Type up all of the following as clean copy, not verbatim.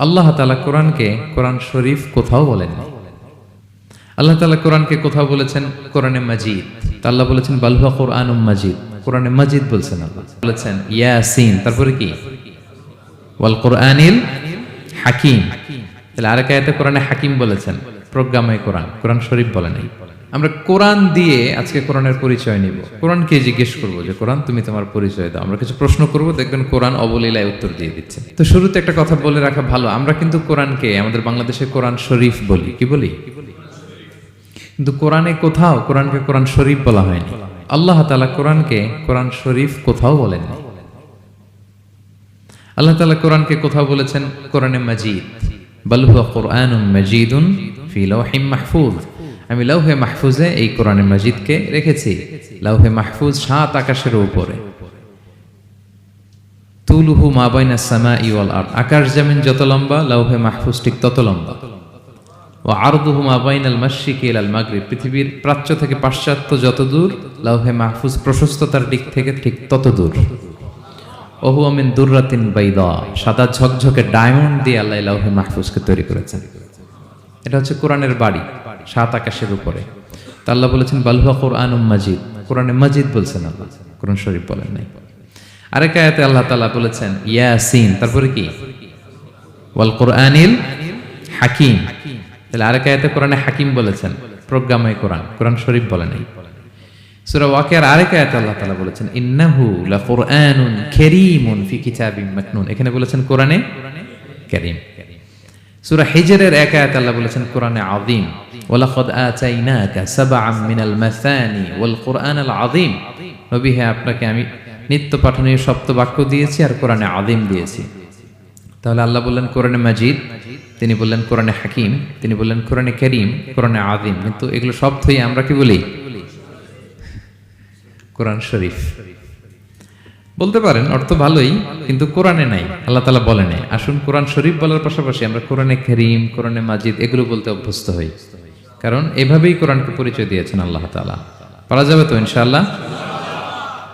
আল্লাহ তাআলা কোরআনকে কোরআন শরীফ কোথাও বলেননি। আল্লাহ তাআলা কোরআনকে কোথাও বলেছেন কোরআনে মাজিদ। তা আল্লাহ বলেছেন বাল হুয়া কুরআনুম মাজিদ, কোরআনে মাজিদ বলছেন। আল্লাহ বলেছেন ইয়াসিন, তারপরে কি ওয়াল কুরআনিল হাকিম। তাহলে আরেক আয়াতে কোরআনে হাকিম বলেছেন, প্রজ্ঞাময় কোরআন, কোরআন শরীফ বলে নাই। আমরা কোরআন দিয়ে আজকে কোরআনের পরিচয় নিব। কোরআনকে জিজ্ঞেস করবো যে কোরআন তুমি তোমার পরিচয় দাও। আমরা কিছু প্রশ্ন করব, দেখবেন কোরআন অবলীলায় উত্তর দিয়ে দিচ্ছে। তো শুরুতে একটা কথা বলে রাখা ভালো, আমরা কিন্তু কোরআনকে আমাদের বাংলাদেশে কোরআন শরীফ বলি। কি বলি? কিন্তু কোরআনে কোথাও কোরআনকে কোরআন শরীফ বলা হয়নি। আল্লাহ তাআলা কোরআনকে কোরআন শরীফ কোথাও বলেননি। আল্লাহ তাআলা কোরআনকে কোথাও বলেছেন কোরআনে মাজিদ, বাল হুয়া কুরআনুম মাজিদুন ফি লাওহিম মাহফুজ। আমি লাউহে মাহফুজে এই কোরআনে মাজিদকে রেখেছি। লাউহে মাহফুজ ৭ আকাশের উপরে। তুলুহু মা বাইনাস সামাই ওয়াল আরদ, আকাশ জমিন যত লম্বা লাউহে মাহফুজ ঠিক তত লম্বা। ওয়া আরদুহু মা বাইনাল মাশরিকি ইলাল মাগরিব, পৃথিবীর প্রাচ্য থেকে পাশ্চাত্য যত দূর, লাউহে মাহফুজ প্রশস্ততার দিক থেকে ঠিক তত দূর। ওহু মিন দুররাতিন বাইদা, সাদা ঝকঝকে ডায়মন্ড দিয়ে আল্লাহ লাউহে মাহফুজকে তৈরি করেছেন। এটা হচ্ছে কোরআনের বাড়ি ৭ আকাশের উপরে। তা আল্লাহ বলেছেন বাল হুয়া কুরআনুম মাজিদ, কোরআনে মাজিদ বলছেন আল্লাহ, কোরআন শরীফ বলেন নাই। আরেক আয়াতে আল্লাহ তাআলা বলেছেন ইয়াসিন, তারপরে কি ওয়াল কুরআনিল হাকিম। তাহলে আরেক আয়াতে কোরআনে হাকিম বলেছেন, প্রজ্ঞাময় কোরআন, কোরআন শরীফ বলে নাই। সূরা ওয়াকিয়ার আরেক আয়াতে আল্লাহ তাআলা বলেছেন ইন্নাহু লাকুরআনুন কারীমুন ফি কিতাবিম মাকনুন, এখানে বলেছেন কোরআনে কারীম। সূরা হিজরের এক আয়াতে আল্লাহ বলেছেন কোরআনে আযীম, ওয়ালাকাদ আতাইনাকা সাবআম মিনাল মাসানি ওয়াল কুরআনাল আযীম। নবী হে, আপনাকে আমি নিত্য পাঠনীয় সপ্ত বাক্য দিয়েছি আর কোরআনে আযীম দিয়েছি। তাহলে আল্লাহ বললেন কোরআনে মাজিদ, তিনি বললেন কোরআনে হাকিম, তিনি বললেন কোরআনে কারীম, কোরআনে আযীম। কিন্তু এগুলো শব্দই আমরা কি বলি? কোরআন শরীফ বলতে পারেন, অর্থ ভালোই, কিন্তু কোরআনে নাই, আল্লাহ তাআলা বলে নাই। আসুন কোরআন শরীফ বলার পাশাপাশি আমরা কোরআনে কারীম, কোরআনে মাজিদ এগুলো বলতে অভ্যস্ত হই, কারণ এভাবেই কোরআনকে পরিচয় দিয়েছেন আল্লাহ তাআলা। পারা যাবে তো ইনশাআল্লাহ?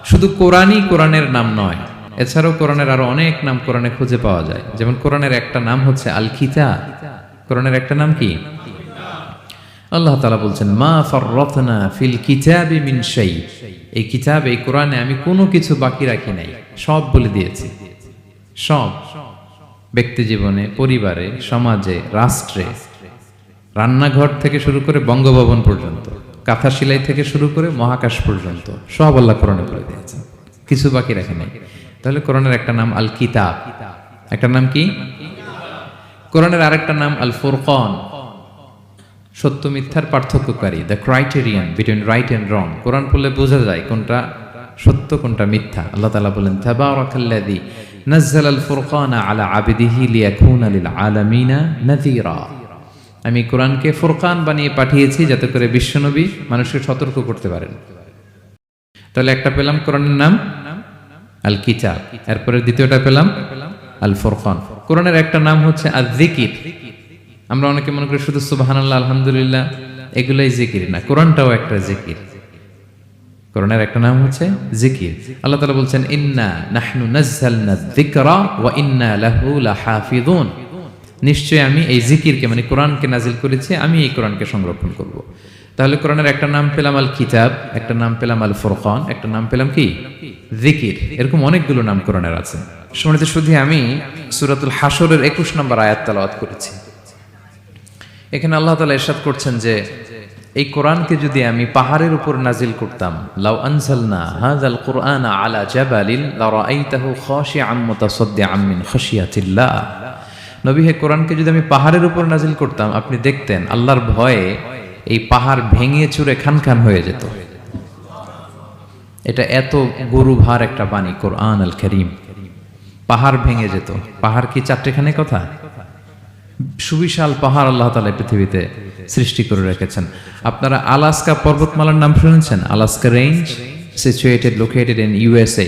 শুধু কোরআনই কোরআনের নাম নয়, এছাড়াও কোরআনের আরো অনেক নাম কোরআনে খুঁজে পাওয়া যায়। যেমন কোরআনের একটা নাম হচ্ছে আল কিতাব। কোরআনের একটা নাম কি? আল্লাহ তাআলা বলছেন মা ফাররাতনা ফিল কিতাবি মিন শাই, এই কিতাব, এই কোরআনে আমি কোনো কিছু বাকি রাখি নাই, সব বলে দিয়েছি। সব, ব্যক্তি জীবনে, পরিবারে, সমাজে, রাষ্ট্রে, রান্নাঘর থেকে শুরু করে বঙ্গভবন পর্যন্ত, কাঁথা সেলাই থেকে শুরু করে মহাকাশ পর্যন্ত সব আল্লাহ কোরআনে বলে দিয়েছেন, কিছু বাকি রাখে নাই। তাহলে কোরআনের একটা নাম আল কিতাব, একটা নাম কি? কোরআনের আরেকটা নাম আল ফুরকান, সত্য মিথ্যার পার্থক্যকারী, the criterion between right and wrong. Quran পড়লে বোঝা যায় কোনটা সত্য কোনটা মিথ্যা। আল্লাহ তাআলা বলেন তাবারাকাল্লাযী নাযালাল ফুরকানা আলা আবদিহি লিয়াকুনা লিল আলামিনা নাযীরা, আমি কোরআনকে ফুরকান বানিয়ে পাঠিয়েছি যাতে করে বিশ্বনবী মানুষকে সতর্ক করতে পারেন। তাহলে একটা পেলাম কোরআনের নাম আল কিতাব, এরপরে দ্বিতীয়টা পেলাম আল ফুরকান। কোরআনের একটা নাম হচ্ছে আয-যিকির। আমরা অনেকে মনে করি শুধু সুবহানাল্লাহ, আলহামদুলিল্লাহ এগুলাই জিকির, না, কোরআনটাও একটা জিকির। কোরআনের একটা নাম হচ্ছে জিকির। আল্লাহ তাআলা বলছেন ইন্না নাহনু নাযালনা যিকরা ওয়া ইন্না লাহু লাহাফিযুন, নিশ্চয়ই আমি এই জিকিরকে মানে কোরআনকে নাজিল করেছি, আমি এই কোরআনকে সংরক্ষণ করব। তাহলে কোরআনের একটা নাম পেলাম আল কিতাব, একটা নাম পেলাম আল ফুরকান, একটা নাম পেলাম কি? জিকির। এরকম অনেকগুলো নাম কোরআনের আছে। শুনতে শুধু আমি সূরাতুল হাশরের ২১ নম্বর আয়াত তেলাওয়াত করেছি। এখানে আল্লাহ তাআলা ইরশাদ করছেন যে এই কোরআনকে যদি আমি পাহাড়ের উপর নাজিল করতাম, লাউ আনজালনা হাযাল কুরআনা আলা জাবালিন লারাআইতাহু খাশিআম মুতাসাদ্দিআম মিন খাশিয়াতিল্লাহ। নবী হে, কোরআনকে যদি আমি পাহাড়ের উপর নাজিল করতাম, আপনি দেখতেন আল্লাহর ভয়ে এই পাহাড় ভেঙে চুরে খান খান হয়ে যেত। এটা এত গরুভার একটা বাণী কোরআন আল কারীম, পাহাড় ভেঙে যেত। পাহাড় কি চারটেখানে কথা? সুবিশাল পাহাড় আল্লাহ তাআলা পৃথিবীতে সৃষ্টি করে রেখেছেন। আপনারা আলাস্কা পর্বতমালার নাম শুনেছেন? Alaska range, located in USA.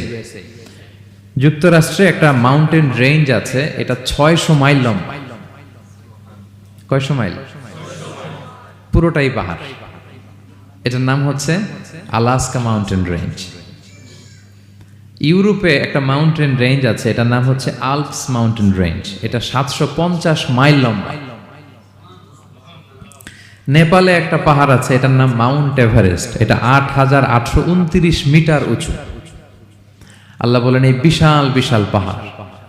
যুক্তরাষ্ট্রে একটা মাউন্টেন রেঞ্জ আছে, এটা ৬০০ মাইল লম্বা। কয়শো মাইল? পুরোটাই পাহাড়। এটার নাম হচ্ছে আলাস্কা মাউন্টেন রেঞ্জ। ইউরোপে একটা মাউন্টেন রেঞ্জ আছে, এটার নাম হচ্ছে আল্পস মাউন্টেন রেঞ্জ। এটা 750 মাইল লম্বা। নেপালে একটা পাহাড় আছে, এটার নাম মাউন্ট এভারেস্ট। এটা 8829 মিটার উঁচু। আল্লাহ বলেন এই বিশাল বিশাল পাহাড়,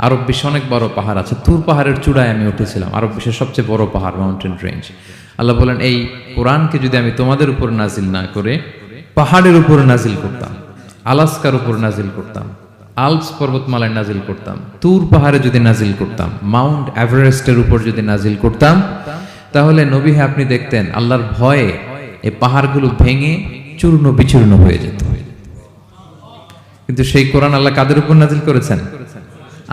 আরব বিশ্বে অনেক বড় পাহাড় আছে। তুর পাহাড়ের চূড়ায় আমি উঠেছিলাম, আরব বিশ্বের সবচেয়ে বড় পাহাড় মাউন্টেন রেঞ্জ। আল্লাহ বলেন এই কোরআনকে যদি আমি তোমাদের উপর নাজিল না করে পাহাড়ের উপর নাজিল করতাম, আলাস্কার উপর নাজিল করতাম, আল্পস পর্বতমালায় নাজিল করতাম, তুর পাহাড়ে যদি নাজিল করতাম, মাউন্ট এভারেস্টের উপর যদি নাজিল করতাম, তাহলে নবী হ্যাঁ আপনি দেখতেন আল্লাহর ভয়ে এই পাহাড়গুলো ভেঙে চূর্ণ বিচূর্ণ হয়ে যেত। কিন্তু সেই কোরআন আল্লাহ কাদের উপর নাজিল করেছেন?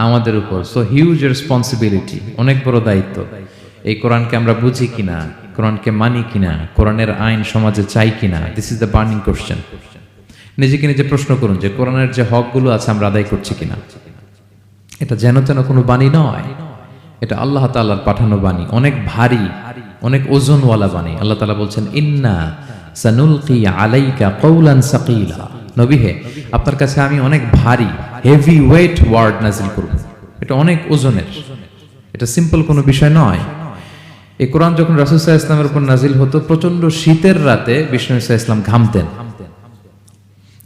আমাদের উপর। সো হিউজ রেসপন্সিবিলিটি, অনেক বড় দায়িত্ব। এই কোরআনকে আমরা বুঝি কিনা, কোরআনকে মানি কিনা, কোরআনের আইন সমাজে চাই কিনা, this is the burning question. নিজেকে নিজে প্রশ্ন করুন যে কোরআনের যে হকগুলো আছে আমরা আদায় করছি কিনা। এটা যেন তেন কোনো বাণী নয়, এটা আল্লাহ তাআলার পাঠানো বাণী, অনেক ভারী, অনেক ওজনওয়ালা বাণী। আল্লাহ তাআলা বলছেন ইন্না সানুলকি আলাইকা কওলান সাকিলা, নবী হে আপনার কাছে আমি অনেক ভারী, হেভি ওয়েট ওয়ার্ড নাজিল করব। এটা অনেক ওজনের, এটা সিম্পল কোনো বিষয় নয়। এই কোরআন যখন রাসূল সাল্লাল্লাহু আলাইহি ওয়াসাল্লামের উপর নাজিল হতো, প্রচন্ড শীতের রাতে বিষ্ণু সাল্লাল্লাহু আলাইহি ওয়াসাল্লাম ঘামতেন।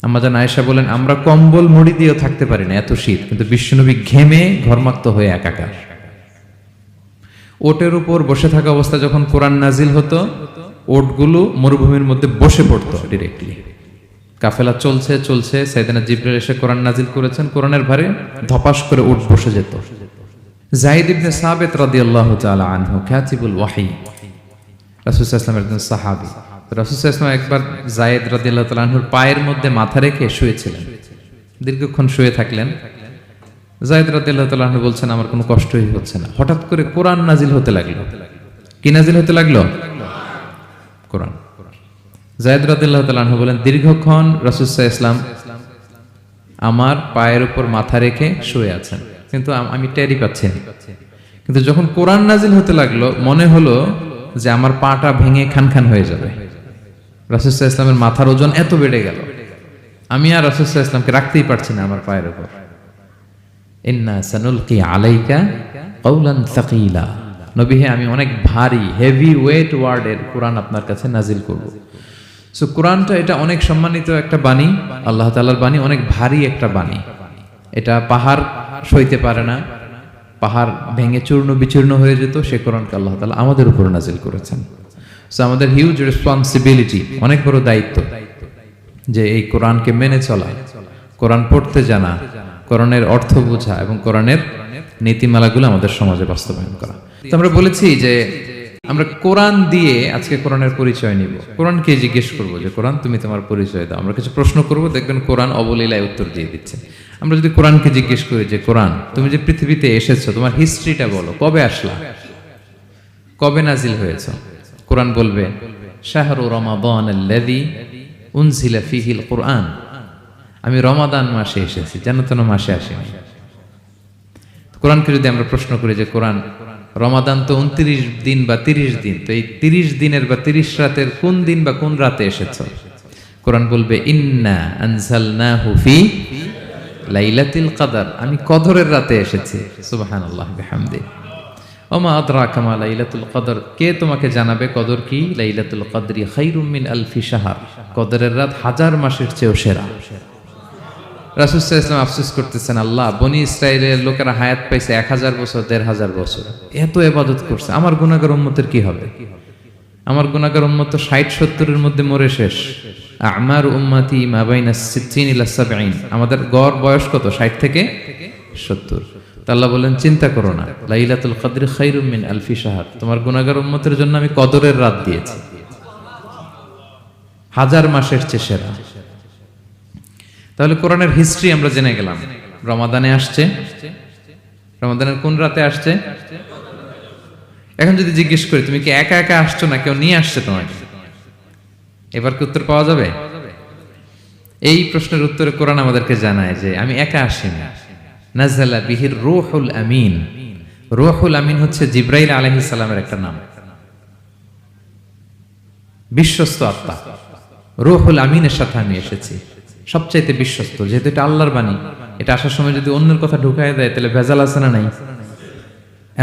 আম্মা জান আয়েশা বলেন আমরা কম্বল মুড়ি দিয়েও থাকতে পারি না, এত শীত, কিন্তু বিশ্বনবী ঘেমে ঘর্মাক্ত হয়ে একাকার। ওটের উপর বসে থাকা অবস্থা যখন কোরআন নাজিল হতো, ওটগুলো মরুভূমির মধ্যে বসে পড়তো ডিরেক্টলি। কাফেলা চলছে চলছে, সাইয়েদনা জিবরাইল এসে কোরআন নাজিল করেছেন, কোরআনের ভারে ধপাস করে উট বসে যেত। যায়েদ ইবনে সাবিত রাদিয়াল্লাহু তাআলা আনহু কাতিবুল ওয়াহি, রাসূল সাল্লাল্লাহু আলাইহি ওয়াসাল্লামের একজন সাহাবী। রাসূল সাল্লাল্লাহু আলাইহি ওয়াসাল্লাম একবার যায়েদ রাদিয়াল্লাহু তাআলা আনহুর পায়ের মধ্যে মাথা রেখে শুয়েছিলেন, দীর্ঘক্ষণ শুয়ে থাকলেন। যায়েদ রাদিয়াল্লাহু তাআলা আনহু বলছেন আমার কোনো কষ্টই হচ্ছে না। হঠাৎ করে কোরআন নাজিল হতে লাগলো। কি নাজিল হতে লাগলো? কোরআন। যায়েদ রাদিয়াল্লাহু তাআলা আনহু বলেন দীর্ঘক্ষণ রাসূল সাল্লাল্লাহু আলাইহি ওয়াসাল্লাম আমার পায়ের উপর মাথা রেখে শুয়ে আছেন, কিন্তু আমি টেরই পাচ্ছি না। কিন্তু যখন কোরআন নাজিল হতে লাগলো, মনে হলো যে আমার পাটা ভেঙে খান খান হয়ে যাবে। রাসূল সাল্লাল্লাহু আলাইহি ওয়াসাল্লামের মাথার ওজন এত বেড়ে গেল, আমি আর রাসূল সাল্লাল্লাহু আলাইহি ওয়াসাল্লামকে রাখতেই পারছি না আমার পায়ের উপর। ইন্না সানুলকি আলাইকা কওলান সাকিলা, নবী হে আমি অনেক ভারী, হেভি ওয়েট ওয়ার্ডের কোরআন আপনার কাছে নাজিল করব। সো কোরআনটা এটা অনেক সম্মানিত একটা বাণী, আল্লাহ তাআলার বাণী, অনেক ভারী একটা বাণী। এটা পাহাড় সইতে পারে না, পাহাড় ভেঙে চূর্ণ বিচূর্ণ হয়ে যেত, সে কোরআনকে আল্লাহ তাআলা আমাদের উপর নাজিল করেছেন। সো আমাদের হিউজ রেসপন্সিবিলিটি, অনেক বড় দায়িত্ব যে এই কোরআনকে মেনে চলা, কোরআন পড়তে জানা, কোরআনের অর্থ বোঝা এবং কোরআনের নীতিমালাগুলো আমাদের সমাজে বাস্তবায়ন করা। তো আমরা বলেছি যে আমরা কোরআন দিয়ে আজকে কোরআনের পরিচয় নিব। কোরআনকে জিজ্ঞেস করবো যে কোরআন তুমি তোমার পরিচয় দাও। আমরা কিছু প্রশ্ন করব, দেখবেন কোরআন অবলীলায় উত্তর দিয়ে দিচ্ছে। আমরা যদি কোরআনকে জিজ্ঞেস করি যে কোরআন তুমি যে পৃথিবীতে এসেছো, তোমার হিস্ট্রিটা বলো, কবে আসলা, কবে নাজিল হয়েছে? কোরআন বলবে শাহরু রমাদান আল্লাযী উনজিলা ফীহিল কুরআন, আমি রমাদান মাসে এসেছি, যেন তেন মাসে আসিনি। কোরআনকে যদি আমরা প্রশ্ন করি যে কোরআন রমাদান তো 29 দিন বা 30 দিন, তো এই 30 দিনের বা 30 রাতের কোন দিন বা কোন রাতে এসেছে? কোরআন বলবে ইন্না আনজালনাহু ফি লাইলাতুল কদর, আমি কদরের রাতে এসেছি। সুবহানাল্লাহ বিহামদি। ওমা আদরাকা মা লাইলাতুল কদর, কে তোমাকে জানাবে কদর কি? লাইলাতুল কদরি খায়রুম মিন আলফি শাহর, কদরের রাত 1000 মাসের চেয়েও সেরা। রাসূল সাল্লাল্লাহু আলাইহি ওয়াসাল্লাম আফসোস করতেছেন, আল্লাহ বনি ইসরাইলের লোকেরা হায়াত পাইছে 1000 বছর, 1500 বছর, এত ইবাদত করছে, আমার গুনাহগার উম্মতের কি হবে? আমার গুনাহগার উম্মত তো 60-70 মধ্যে মরে শেষ। আমার উম্মতি মা বাইনা 60 ইলা 70, আমাদের গড় বয়স কত? 60 থেকে 70। আল্লাহ বলেন চিন্তা করো না, লাইলাতুল কদরি খায়রুম মিন আলফি শাহর, তোমার গুনাহগার উম্মতের জন্য আমি কদরের রাত দিয়েছি, 1000 মাসের চেয়ে সেরা। তাহলে কোরআনের হিস্ট্রি আমরা জেনে গেলাম। রমাদানে আসছে, রমাদানের কোন রাতে আসছে? এখন যদি জিজ্ঞেস করি তুমি কি একা একা আসছো না কেউ নিয়ে আসছে তোমাকে, এবার কি উত্তর পাওয়া যাবে? এই প্রশ্নের উত্তরে কোরআন আমাদেরকে জানায় যে আমি একা আসিনি। নাযালা বিহির রূহুল আমিন, রূহুল আমিন হচ্ছে জিবরাইল আলাইহিস সালামের একটা নাম, বিশ্বস্ত আত্মা। রূহুল আমিনের সাথে আমি এসেছি। সবচাইতে বিশ্বস্ত, যেহেতু এটা আল্লাহর বাণী, এটা আসার সময় যদি অন্যের কথা ঢুকায় দেয় তাহলে ভেজাল আছে না নাই?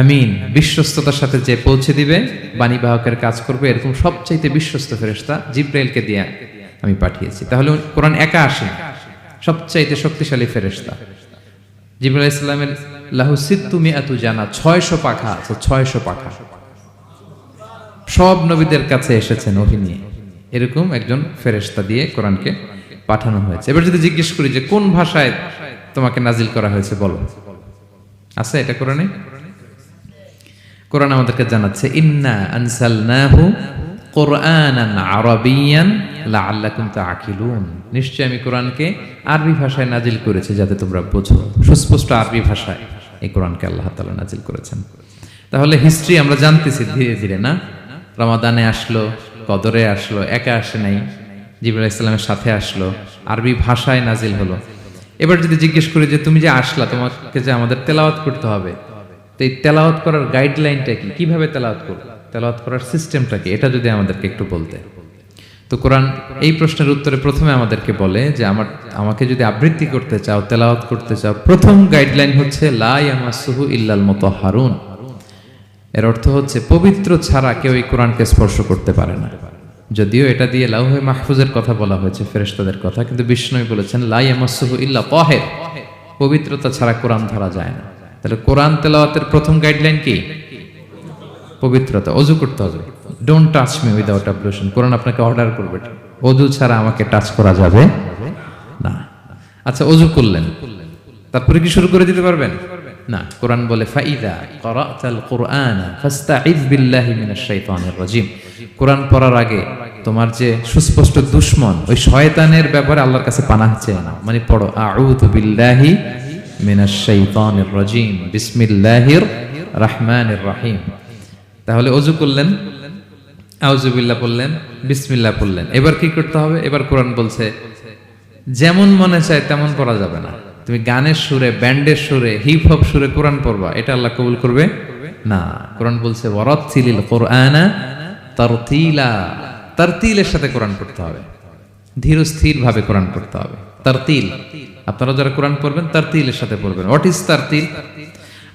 আমিন, বিশ্বস্ততার সাথে যে পৌঁছে দিবে, বাণী বাহকের কাজ করবে, এরকম সবচাইতে বিশ্বস্ত ফেরেশতা জিব্রাইলকে দিয়ে আমি পাঠিয়েছি। তাহলে কোরআন একা আসে, সবচাইতে শক্তিশালী ফেরেশতা জিবরাইল আলাইহিস সালামের লাহু সিত্তু মিআতু জানা, 600 পাখা আছে, 600 পাখা। সব নবীদের কাছে এসেছেন ওহী নিয়ে, এরকম একজন ফেরেশতা দিয়ে কোরআনকে পাঠানো হয়েছে। এবার যদি জিজ্ঞেস করি যে কোন ভাষায় তোমাকে নাজিল করা হয়েছে বলো, আছে এটা কোরআনে? কোরআন আমাদেরকে জানাচ্ছে ইন্না আনসালনাহু কুরআনান আরাবিয়ান লাআল্লাকুম তাআকিলুন, নিশ্চয় আমি কোরআনকে আরবি ভাষায় নাজিল করেছি যাতে তোমরা বোঝো। সুস্পষ্ট আরবি ভাষায় এই কোরআনকে আল্লাহ তাআলা নাজিল করেছেন। তাহলে হিস্ট্রি আমরা জানতেছি ধীরে ধীরে, না? রমাদানে আসলো, কদরে আসলো, একা আসে নাই, জিবরাইল আলাইহিস সালামের সাথে আসলো, আরবি ভাষায় নাজিল হলো। এবার যদি জিজ্ঞেস করি যে তুমি যে আসলা, তোমাকে যে আমাদের তেলাওয়াত করতে হবে, তো এই তেলাওয়াত করার গাইডলাইনটা কি, কিভাবে তেলাওয়াত করব, তেলাওয়াত করার সিস্টেমটা কি, এটা যদি আমাদেরকে একটু বলতে। তো কোরআন এই প্রশ্নের উত্তরে প্রথমে আমাদেরকে বলে যে আমাকে যদি আবৃত্তি করতে চাও, তেলাওয়াত করতে চাও, প্রথম গাইডলাইন হচ্ছে লা ইয়ামাসসুহু ইল্লাল মুতাহহারুন। এর অর্থ হচ্ছে পবিত্র ছাড়া কেউ এই কোরআনকে স্পর্শ করতে পারে না। যদিও এটা দিয়ে লাউহে মাহফুজের কথা বলা হয়েছে, ফেরেশতাদের কথা, কিন্তু বিষ্ণু বলেছেন লা ইয়ামাসসুহু ইল্লা তাহির, পবিত্রতা ছাড়া কোরআন ধরা যায় না। তাহলে কোরআন তেলাওয়াতের প্রথম গাইডলাইন কি? পবিত্রতা, ওযু করতে হবে। ডোন্ট টাচ মি উইদাউট অ্যাবলুশন, কোরআন আপনাকে অর্ডার করবে, ওযু ছাড়া আমাকে টাচ করা যাবে না। আচ্ছা, ওযু করলেন, তারপরে কি শুরু করে দিতে পারবেন? না, কোরআন বলে ফাইদা ক্বরাতাল কুরআনা ফাস্তাইয বিল্লাহি মিনাশ শাইতানির রাজিম। কোরআন পড়ার আগে তোমার যে সুস্পষ্ট দুশমন ওই শয়তানের ব্যাপারে আল্লাহর কাছে পানাহ চেয়ে নাও, মানে পড়ো আউযু বিল্লাহি মিনাশ শাইতানির রাজিম বিসমিল্লাহির রহমানির রহিম। তাহলে ওযু করলেন, আউযু বিল্লাহ পড়লেন, বিসমিল্লাহ পড়লেন, এবার কি করতে হবে? এবার কোরআন বলছে যেমন মনে চায় তেমন পড়া যাবে না। তুমি গানের সুরে, ব্যান্ডের সুরে, হিপ হপ সুরে কোরআন পড়বা, এটা আল্লাহ কবুল করবে না। কোরআন বলছে ওয়ারাত্তিলিল কুরআনা তারতিলা, তারতিলের সাথে কোরআন পড়তে হবে, ধীর স্থির ভাবে কোরআন পড়তে হবে। তারতিল, আপনারা যারা কোরআন পড়বেন তারতিলের সাথে পড়বেন। What is তারতিল?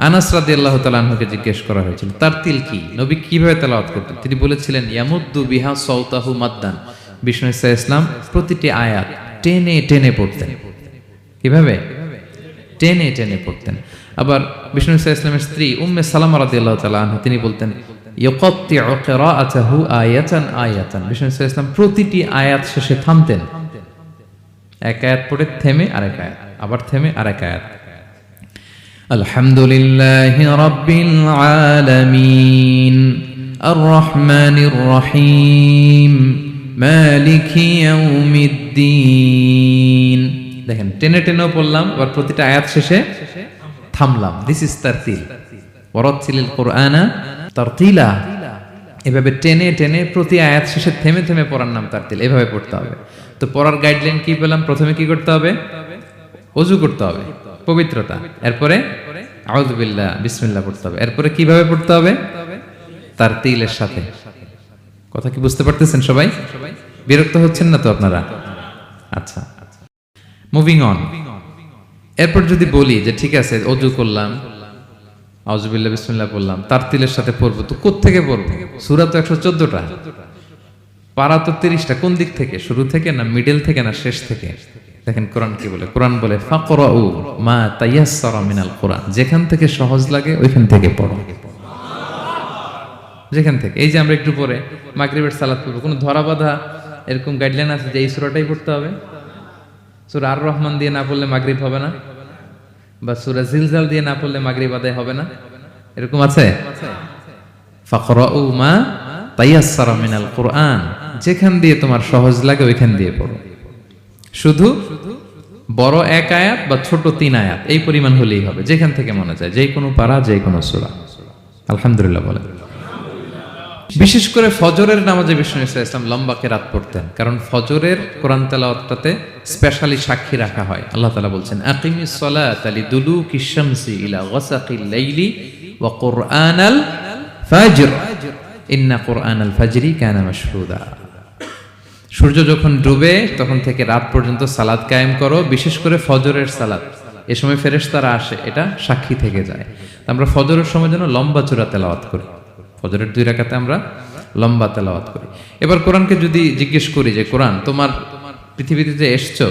আনাস রাদিয়াল্লাহু তাআলা আনহুকে জিজ্ঞেস করা হয়েছিল তারতিল কি, নবী কিভাবে তেলাওয়াত করতেন। তিনি বলেছিলেন ইয়ামুদ্দু বিহা সাওতাহু মাদ্দান, বিষ্ণু ইসা ইসলাম প্রতিটি আয়াত টেনে টেনে পড়তেন। কিভাবে? টেনে টেনে পড়তেন। আবার বিষ্ণু ইসা ইসলামের স্ত্রী উম্মে সালামা রাদিয়াল্লাহু তাআলা আনহা, তিনি বলতেন ইয়াকাত্তিউ কিরাআতাহু আয়াতান আয়াতান, বিষ্ণু ইসা ইসলাম প্রতিটি আয়াত শেষে থামতেন, এক আয়াত পড়ে থেমে আরেক আয়াত, আবার থেমে আরেক আয়াত। আলহামদুলিল্লাহি রাব্বিল আলামিন আর রহমানির রহিম মালিকি ইয়াউমিদ্দিন। দেখেন টেনে টেনেও পড়লাম, আবার প্রতিটা আয়াত শেষে থামলাম। This is তারতিল। ওয়ারাত্তিলিল কুরআনা তারতিলা, এভাবে টেনে টেনে প্রতি আয়াত শেষে থেমে থেমে পড়ার নাম তারতিল। এভাবে পড়তে হবে। তো পড়ার গাইডলাইন কি পেলাম? প্রথমে কি করতে হবে? ওযু করতে হবে, পবিত্রতা। এরপরে আউযু বিল্লাহ বিসমিল্লাহ পড়তে হবে। এরপরে কিভাবে পড়তে হবে? তারতিলের সাথে। কথা কি বুঝতে পারতেছেন সবাই? বিরক্ত হচ্ছেন না তো আপনারা? আচ্ছা, মুভিং অন। এরপর যদি বলি যে ঠিক আছে ওযু করলাম, আউযু বিল্লাহ বিসমিল্লাহ পড়লাম, তারতিলের সাথে পড়বো, তো কোত্থেকে পড়বো? সূরা তো 114টা, পারা তো 30টা। কোন দিক থেকে? শুরু থেকে না মিডল থেকে না শেষ থেকে? দেখেন কোরআন কি বলে। কোরআন বলে ফাকরাউ মা তায়াসসারা মিনাল কোরআন, যেখান থেকে সহজ লাগে ওইখান থেকে পড়ো, যেখান থেকে। এই যে আমরা একটু পরে মাগরিবের সালাত পড়বো, কোনো ধরা বাঁধা এরকম গাইডলাইন আছে যে এই সূরাটাই পড়তে হবে? সূরা আর রহমান দিয়ে না পড়লে মাগরিব হবে না, বা সূরা জিলজাল দিয়ে না পড়লে মাগরিব আদায় হবে না, এরকম আছে? ফাকরাউ মা তায়াসসারা মিনাল কোরআন, যেখান দিয়ে তোমার সহজ লাগে ওইখান দিয়ে পড়ো। শুধু বড় এক আয়াত বা ছোট 3 আয়াত এই পরিমাণ হলেই হবে, যেখান থেকে মনে চায়, যে কোনো পারা, যে কোনো সূরা। আলহামদুলিল্লাহ বলেন। বিশেষ করে ফজরের নামাজে বিষ্ণু ইসলাম লম্বা কেরাত পড়তেন, কারণ ফজরের কোরআন তেলাওয়াতটাতে স্পেশালি সাক্ষী রাখা হয়। আল্লাহ তাআলা বলছেন আকিমিস সালাতা লিদুলুকিশ শামসি ইলা গাসাকিল লাইলি ওয়া কুরআনাল ফাজর ইন্না কুরআনাল ফাজরি কানা মাশহুদা। সূর্য যখন ডুবে তখন থেকে রাত পর্যন্ত সালাত কায়েম করো, বিশেষ করে ফজরের সালাত। এ সময় ফেরেশতারা আসে, এটা সাক্ষী থেকে যায়। আমরা ফজরের সময় যেন লম্বা চূড়া তেলাওয়াত করি, ফজরের 2 রাকাতে আমরা লম্বা তেলাওয়াত করি। এবার কোরআনকে যদি জিজ্ঞেস করি যে কোরআন তোমার পৃথিবীতে যে এসছো,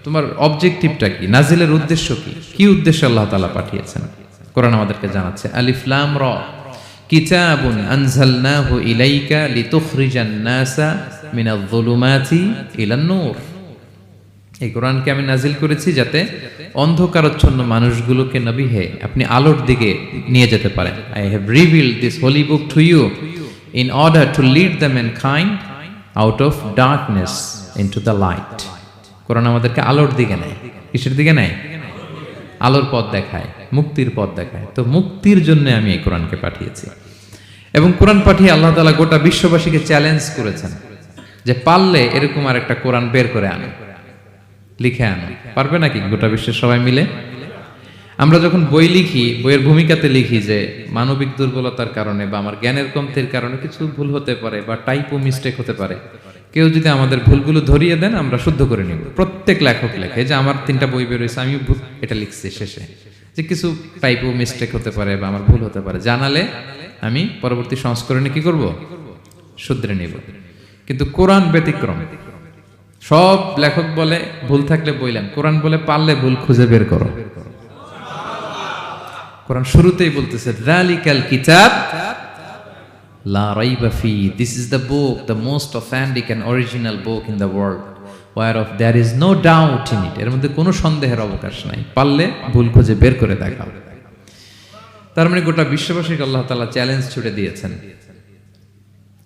তোমার অবজেক্টিভটা কি, নাজিলের উদ্দেশ্য কি, কি উদ্দেশ্যে আল্লাহ তাআলা পাঠিয়েছেন, কোরআন আমাদেরকে জানাচ্ছে। আলিফ লাম রা কিতাবুন আনজালনাহু ইলাইকা লিতুখরিজান নাসা মিনাল যুলুমাতি ইলান নূর। এই কোরআনকে আমি নাজিল করেছি যাতে অন্ধকারাচ্ছন্ন মানুষগুলোকে নবী হে আপনি আলোর দিকে নিয়ে যেতে পারেন। I have revealed this holy book to you in order to lead the mankind out of darkness into the light. Quran আমাদেরকে আলোর দিকে নেয়। কিসের দিকে নেয়? আলোর পথ দেখায়, মুক্তির পথ দেখায়। তো মুক্তির জন্য আমি এই কোরআনকে পাঠিয়েছি। এবং কোরআন পাঠিয়ে আল্লাহ তাআলা গোটা বিশ্ববাসীকে চ্যালেঞ্জ করেছেন যে পারলে এরকম আর একটা কোরআন বের করে আনো, লিখে আনো। পারবে নাকি গোটা বিশ্বের সবাই মিলে? আমরা যখন বই লিখি, বইয়ের ভূমিকাতে লিখি যে মানবিক দুর্বলতার কারণে বা আমার জ্ঞানের কমতির কারণে কিছু ভুল হতে পারে বা টাইপো মিস্টেক হতে পারে। কেউ যদি আমাদের ভুলগুলো ধরিয়ে দেন আমরা শুদ্ধ করে নিব। প্রত্যেক লেখক লেখে যে আমার 3টা বই বের হয়েছে, আমি এটা লিখছি শেষে, যে কিছু টাইপো মিস্টেক হতে পারে বা আমার ভুল হতে পারে, জানালে আমি পরবর্তী সংস্করণে কি করব? শুধরে নিব। কিন্তু কোরআন ব্যতিক্রম। সব লেখক বলে ভুল থাকলে বইলাম, কোরআন বলে পারলে ভুল খুঁজে বের করো। কোরআন শুরুতেই বলতেছে যালিকাল কিতাব লা রাইবা ফি, this is the book, the most authentic and original book in the world, whereof there is no doubt in it। এর মধ্যে কোনো সন্দেহের অবকাশ নাই, পারলে ভুল খুঁজে বের করে দেখাও। তার মানে গোটা বিশ্ববাসীকে আল্লাহ তাআলা চ্যালেঞ্জ ছুড়ে দিয়েছেন।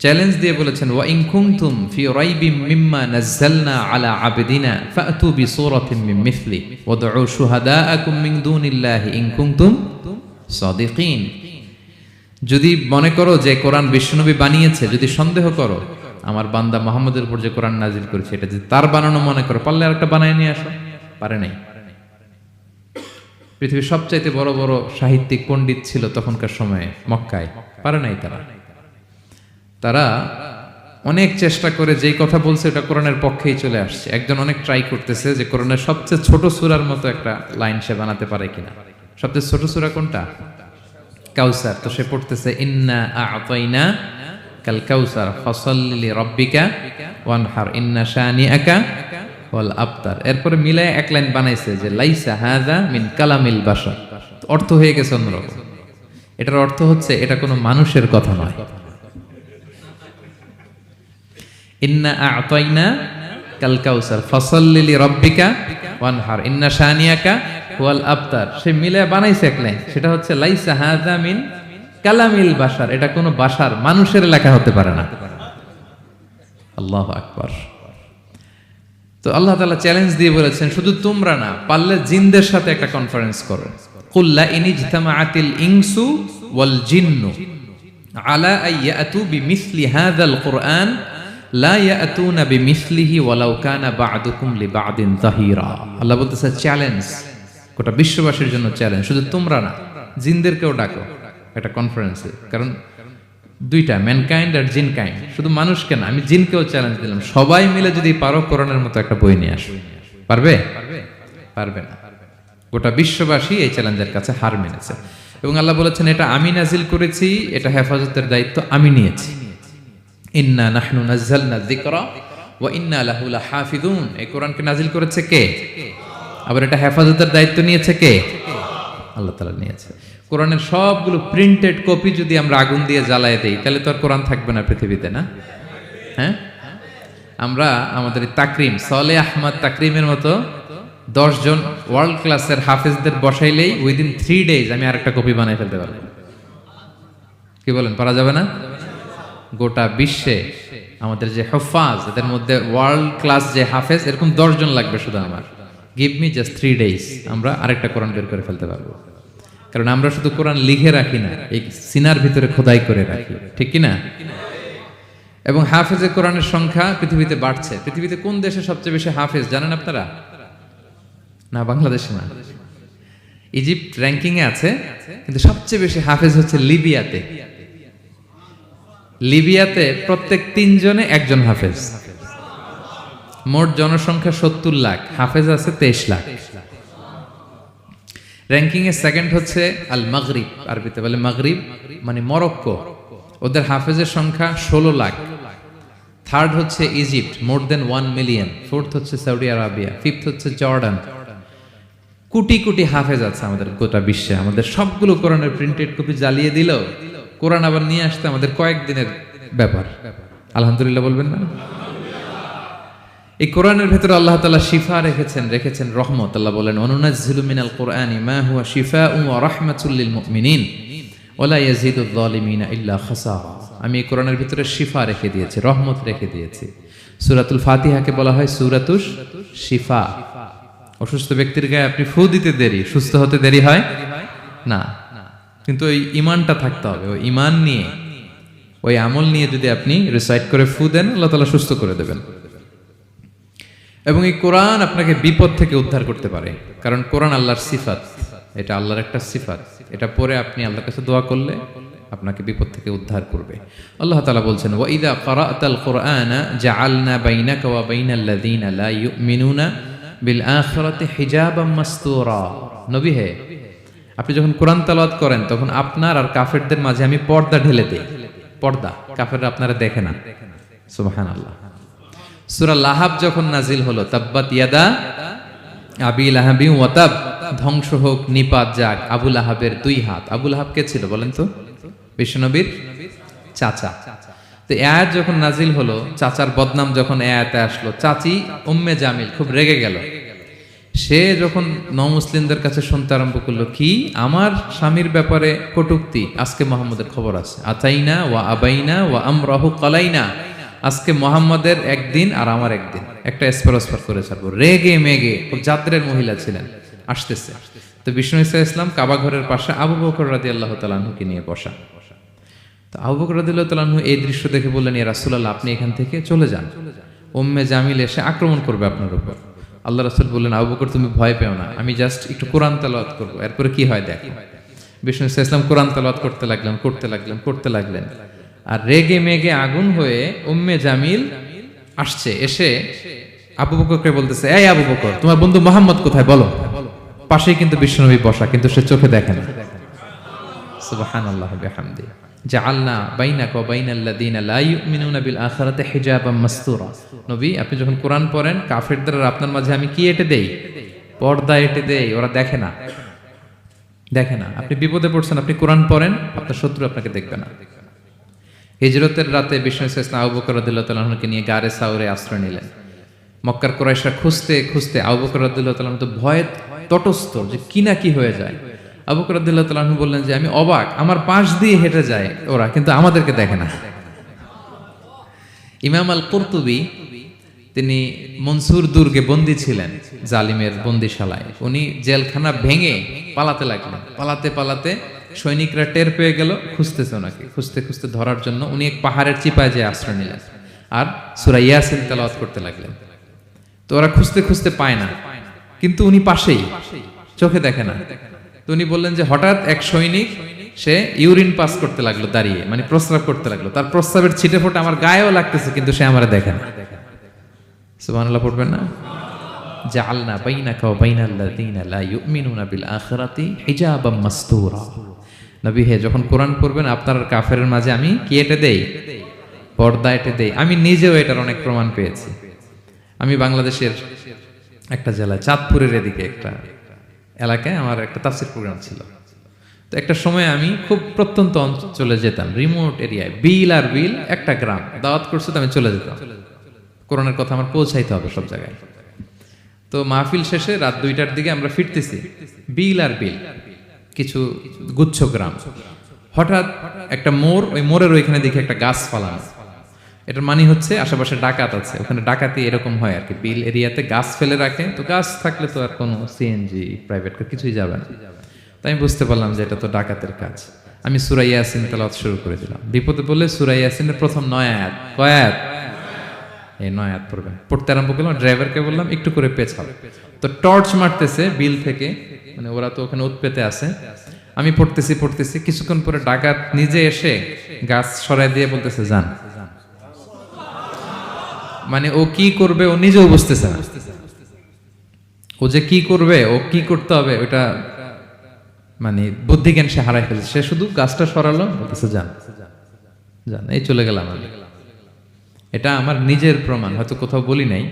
চ্যালেঞ্জ দিয়ে বলেছেন ওয়া ইন কুনতুম ফি রাইবিম মিম্মা নাযালনা আলা আবদিনা ফাতু বিসূরাতিন মিন মিথলি ওয়াদউ শুহাদাআকুম মিন দুনিল্লাহি ইন কুনতুম সাদিকিন। যদি মনে করো যে কোরআন বিশ্বনবী বানিয়েছে, যদি সন্দেহ করো আমার বান্দা মুহাম্মদের উপর যে কোরআন নাজিল করেছে এটা যে তার বানানো মনে করো, পারলে আরেকটা বানায় নিয়ে আসো। পারে নাই। পৃথিবীর সবচাইতে বড় বড় সাহিত্যিক পণ্ডিত ছিল তখনকার সময়ে মক্কায়, পারে নাই তারা অনেক চেষ্টা করে যেই কথা বলছে এটা কোরআনের পক্ষেই চলে আসছে। একজন অনেক ট্রাই করতেছে যে কোরআনের সবচেয়ে ছোট সূরার মতো একটা লাইন সে বানাতে পারে কিনা। সবচেয়ে ছোট সূরা কোনটা? কাউসার। তো সে পড়তেছে ইন্না আ'তাইনা কাল কাউসার ফাসাল্লি লিরাব্বিকা ওয়ানহার ইন্না শানিআকা ওয়াল আবতার। এরপরে মিলায় এক লাইন বানাইছে যে লাইসা হাযা মিন কালামিল বাশার। অর্থ হয়ে গেছে অন্যরকম। এটার অর্থ হচ্ছে এটা কোনো মানুষের কথা নয়। ইন্না আ'তাইনা কাল কাউসার ফাসাল্লি লিরাব্বিকা ওয়ানহার ইন্না শানিআকা ওয়াল আবতার। সে মিলে বানাইছে এক লাইন, সেটা হচ্ছে লাইসা হাযা মিন কালামিল বাশার। এটা কোনো বাশার, মানুষের লেখা হতে পারে না। আল্লাহু আকবার। তো আল্লাহ তাআলা চ্যালেঞ্জ দিয়ে বলেছেন শুধু তোমরা না, পারলে জিনদের সাথে একটা কনফারেন্স করো। কুল লা ইনজতামাআতিল ইনসু ওয়াল জিন্নু আলা আইয়াতু বিমিসলি হাযাল কুরআন লা ইয়াতুনা বিমিসলিহি ওয়ালাউ কানা বা'দুকুম লিবা'দিন যাহিরা। আল্লাহ বলতেছে চ্যালেঞ্জ, গোটা বিশ্ববাসীর জন্য চ্যালেঞ্জ। শুধু তোমরা না, জিনদেরকেও ডাকো একটা কনফারেন্সে। কারণ 2টা, ম্যানকাইন্ড আর জিনকাইন্ড। শুধু মানুষকে না, আমি জিনকেও চ্যালেঞ্জ দিলাম, সবাই মিলে যদি পারো কোরআনের মতো একটা বই নিয়ে আসো। পারবে? পারবে না। গোটা বিশ্ববাসী এই চ্যালেঞ্জের কাছে হার মেনেছে। এবং আল্লাহ বলেছেন এটা আমি নাজিল করেছি, এটা হেফাজতের দায়িত্ব আমি নিয়েছি। ইন্না নাহনু নাযালনা যিকরা ওয়া ইন্না লাহু লাহাফিজুন। এই কোরআনকে নাজিল করেছে কে? আবার এটা হেফাজতের দায়িত্ব নিয়েছে কে? আল্লাহ তাআলা নিয়েছে। কোরআনের সবগুলো প্রিন্টেড কপি যদি আমরা আগুন দিয়ে জ্বালায় দেই তাহলে তো আর কোরআন থাকবে না পৃথিবীতে, না? হ্যাঁ, আমরা আমাদের তাকরিম সালেহ আহমদ তাকরিমের মতো 10 জন ওয়ার্ল্ড ক্লাসের হাফেজদের বসাইলেই উইদিন 3 days আমি আরেকটা কপি বানাই ফেলতে পারবো। কি বলেন, পারা যাবে না? গোটা বিশ্বে আমাদের যে হুফাজ, এদের মধ্যে ওয়ার্ল্ড ক্লাস যে হাফেজ, এরকম 10 জন লাগবে শুধু আমার। গিভ মি জাস্ট 3 days, আমরা আরেকটা কোরআন বের করে ফেলতে পারবো। কারণ আমরা শুধু কোরআন লিখে রাখি না, এই সিনার ভিতরে খোদাই করে রাখি, ঠিক কি না? এবং হাফেজে কোরআনের সংখ্যা পৃথিবীতে বাড়ছে। পৃথিবীতে কোন দেশে সবচেয়ে বেশি হাফেজ জানেন আপনারা? না, বাংলাদেশে না। ইজিপ্ট র্যাঙ্কিং এ আছে, কিন্তু সবচেয়ে বেশি হাফেজ হচ্ছে লিবিয়াতে। লিবিয়াতে প্রত্যেক 3 জনে 1 জন হাফেজ। মোট জনসংখ্যা 70 লাখ, হাফেজ আছে 23 লাখ। র্যাঙ্কিং এ সেকেন্ড হচ্ছে আল মাগরিব, আরবিতে বলে মাগরিব মানে মরক্কো, ওদের হাফেজের সংখ্যা 16 লাখ। থার্ড হচ্ছে ইজিপ্ট, মোর দেন 1 মিলিয়ন। ফোর্থ হচ্ছে সৌদি আরবিয়া, ফিফথ হচ্ছে জর্ডান। কোটি কোটি হাফেজ আছে আমাদের গোটা বিশ্বে। আমাদের সবগুলো কোরআনের প্রিন্টেড কপি জ্বালিয়ে দিল, কোরআন আবার নিয়ে আসতে আমাদের কয়েকদিনের ব্যাপার। আলহামদুলিল্লাহ বলবেন না? এই কোরআনের ভেতরে আল্লাহ তাআলা শিফা রেখেছেন রহমত। আল্লাহ বলেন, অনুনাজ্জিলু মিনাল কুরআনি মা হুয়া শিফাউন ওয়া রাহমাতুল লিল মুমিনিন ওয়া লা ইয়াজিদুয যালিমিনা ইল্লা খাসারা। আমি এই কোরআনের ভিতরে শিফা রেখে দিয়েছি, রহমত রেখে দিয়েছি। সূরাতুল ফাতিহাকে বলা হয় সূরাতুশ শিফা। অসুস্থ ব্যক্তির গায়ে আপনি ফু দিতে দেরি, সুস্থ হতে দেরি হয় না। কিন্তু ওই ঈমানটা থাকতে হবে, ওই ঈমান নিয়ে, ওই আমল নিয়ে যদি আপনি রিসাইট করে ফু দেন, আল্লাহ তাআলা সুস্থ করে দেবেন। এবং এই কোরআন আপনাকে বিপদ থেকে উদ্ধার করতে পারে, কারণ কোরআন আল্লাহর সিফাত, এটা আল্লাহর একটা সিফাত। এটা পরে আপনি আল্লাহর কাছে দোয়া করলে আপনাকে বিপদ থেকে উদ্ধার করবে। আল্লাহ তাআলা বলছেন, ওয়া ইযা ক্বারা'তাল কুরআনা জাআলনা বাইনাকা ওয়া বাইনাল্লাযীনা লা ইউমিনুনা বিল আখিরাতি হিজাবাম মাসতুরা। নবী হে, আপনি যখন কোরআন তেলাওয়াত করেন তখন আপনার আর কাফেরদের মাঝে আমি পর্দা ঢেলে দেই। পর্দা, কাফেররা আপনারা দেখে না। সুবহানাল্লাহ। সূরা লাহাব যখন নাজিল হলো, তাব্বাত ইয়াদা আবি লাহাবি ওয়া তাব, ধ্বংস হোক, নিপাত যাক আবু লাহাবের 2 হাত। আবু লাহাব কে ছিল বলেন তো? বিশ্বনবীর চাচা। তো আয়াত যখন নাজিল হলো, চাচার বদনাম যখন আয়াতে আসলো, চাচি উম্মে জামিল খুব রেগে গেল। সে যখন নমুসলিমদের কাছে শুনতে আরম্ভ করলো, কি আমার স্বামীর ব্যাপারে কটূক্তি, আজকে মুহাম্মদের খবর আছে। আতাইনা ওয়া আবাইনা ওয়া আমরাহু কালাইনা, আজকে মুহাম্মদের একদিন আর আমার একদিন, একটা এসপার করে ছাড়বো। রেগে মেগে, খুব জাদ্রের মহিলা ছিলেন, আসতেছে। তো বিষ্ণু ইসা ইসলাম কাবা ঘরের পাশে আবু বকর রাদিয়াল্লাহু তাআলা আনহুকে নিয়ে বসা। তো আবু বকর রাদিয়াল্লাহু তাআলা আনহু এই দৃশ্য দেখে বললেন, ইয়া রাসূলুল্লাহ, আপনি এখান থেকে চলে যান, উম্মে জামিল এসে আক্রমণ করবে আপনার উপর। আল্লাহ রাসূল বললেন, আবু বকর তুমি ভয় পেও না, আমি জাস্ট একটু কোরআন তেলাওয়াত করব, এরপরে কি হয় দেখো। বিষ্ণু ইসা ইসলাম কোরআন তেলাওয়াত করতে লাগলেন। আর রেগে মেগে আগুন হয়ে উম্মে জামিল আসছে, এসে আবু বকরকে বলতেছে, এই আবু বকর, তোমার বন্ধু মুহাম্মদ কোথায় বলো। পাশেই কিন্তু বিশ্বনবী বসা, কিন্তু সে চোখে দেখে না। সুবহানাল্লাহ বিহামদি। জাআলনা বাইনাকা ওয়া বাইনাল্লাযীনা লা ইউমিনুনা বিল আখিরাতি হিজাবাম মাসতুরা। নবী, আপনি যখন কোরআন পড়েন, কাফেরদের আর আপনার মাঝে আমি কি এঁটে দেই? পর্দা এঁটে দেই, ওরা দেখে না। আপনি বিপদে পড়ছেন, আপনি কোরআন পড়েন, আপনার শত্রু আপনাকে দেখবে না। হিজরতের রাতে বিষ্ণু ইসলাম আবু বকর রাদিয়াল্লাহু তাআলা আনহুকে নিয়ে গারে সাউরে আশ্রয় নিলেন। মক্কার কুরাইশরা খুঁজতে আবু বকর রাদিয়াল্লাহু তাআলা আনহু তো ভয়ে তটস্থ, যে কি না কি হয়ে যায়। আবু বকর রাদিয়াল্লাহু তাআলা আনহু বললেন যে আমি অবাক, আমার পাশ দিয়ে হেঁটে যায় ওরা, কিন্তু আমাদেরকে দেখে না। ইমাম আল কুরতুবী, তিনি মনসুর দুর্গে বন্দী ছিলেন, জালিমের বন্দিশালায়। উনি জেলখানা ভেঙে পালাতে লাগলেন। পালাতে সৈনিকরা টের পেয়ে গেল, খুঁজতেছে ওনাকে, খুঁজতে ধরার জন্য উনি এক পাহাড়ের চিপায় যেয়ে আশ্রয় নিলেন আর সূরা ইয়াসিন তেলাওয়াত করতে লাগলেন। তো ওরা খুঁজতে পায় না, কিন্তু উনি পাশেই, চোখে দেখে না। তো উনি বললেন যে হঠাৎ এক সৈনিক, সে ইউরিন পাস করতে লাগলো দাঁড়িয়ে, মানে প্রস্রাব করতে লাগলো। তার প্রস্রাবের ছিটে ফোঁটা আমার গায়েও লাগতেছে, কিন্তু সে আমারে দেখে না। সুবহানাল্লাহ পড়বেন না? জাআলনা বাইনাকা ওয়া বাইনাল্লাযীনা লা ইউমিনুনা বিল আখিরাতি হিজাবাম মাসতুরা। নবী হে, যখন কোরআন পড়বেন, আপনার আর কাফেরের মাঝে আমি কি এঁটে দেই? পর্দা এঁটে দেই। আমি নিজেও এটার অনেক প্রমাণ পেয়েছি। আমি বাংলাদেশের একটা জেলা, চাঁদপুরের এদিকে একটা এলাকায় আমার একটা তাফসীর প্রোগ্রাম ছিল। তো একটা সময় আমি খুব প্রত্যন্ত অঞ্চলে যেতাম, রিমোট এরিয়ায়, বিল একটা গ্রাম দাওয়াত করছে, তো আমি চলে যেতাম। কোরআনের কথা আমার পৌঁছাইতে হবে সব জায়গায়। তো মাহফিল শেষে রাত 2টার দিকে আমরা ফিরতেছি, বিল কিছু গুচ্ছ গ্রাম। হঠাৎ একটা মোড়, ওই মোড়ের ওইখানে দেখি একটা গাছ ফালানো। এটার মানে হচ্ছে আশেপাশে ডাকাত আছে, ওখানে ডাকাতি এরকম হয় আর কি, বিল এরিয়াতে গাছ ফেলে রাখে। তো গাছ থাকলে তো আর কোনো সিএনজি, প্রাইভেট কার কিছুই যাবে না। তাই আমি বুঝতে পারলাম যে এটা তো ডাকাতের কাজ। আমি সূরা ইয়াসিন তেলাওয়াত শুরু করে দিলাম। বিপদে বলে সূরা ইয়াসিনের প্রথম 9 আয়াত, কয় আয়াত? এই 9 আয়াত পড়তে আরম্ভ করলাম। ড্রাইভারকে বললাম একটু করে পেছাও। তো টর্চ মারতেছে বিল থেকে, মানে ওরা তো ওখানে উৎপেতে আছে। আমি পড়তেছি, কিছুক্ষণ পরে ডাকাত নিজে এসে গাছ সরাই দিয়ে বলতেছে, যান। মানে ও কি করবে ও নিজেও বুঝতেছে না, ও যে কি করবে, ও কি করতে হবে ওটা মানে বুদ্ধিজ্ঞান সে হারাই ফেলছে। সে শুধু গাছটা সরালো, বলতেছে যান যান, এই চলে গেলাম আমি। এটা আমার নিজের প্রমাণ, হয়তো কোথাও বলি নাই,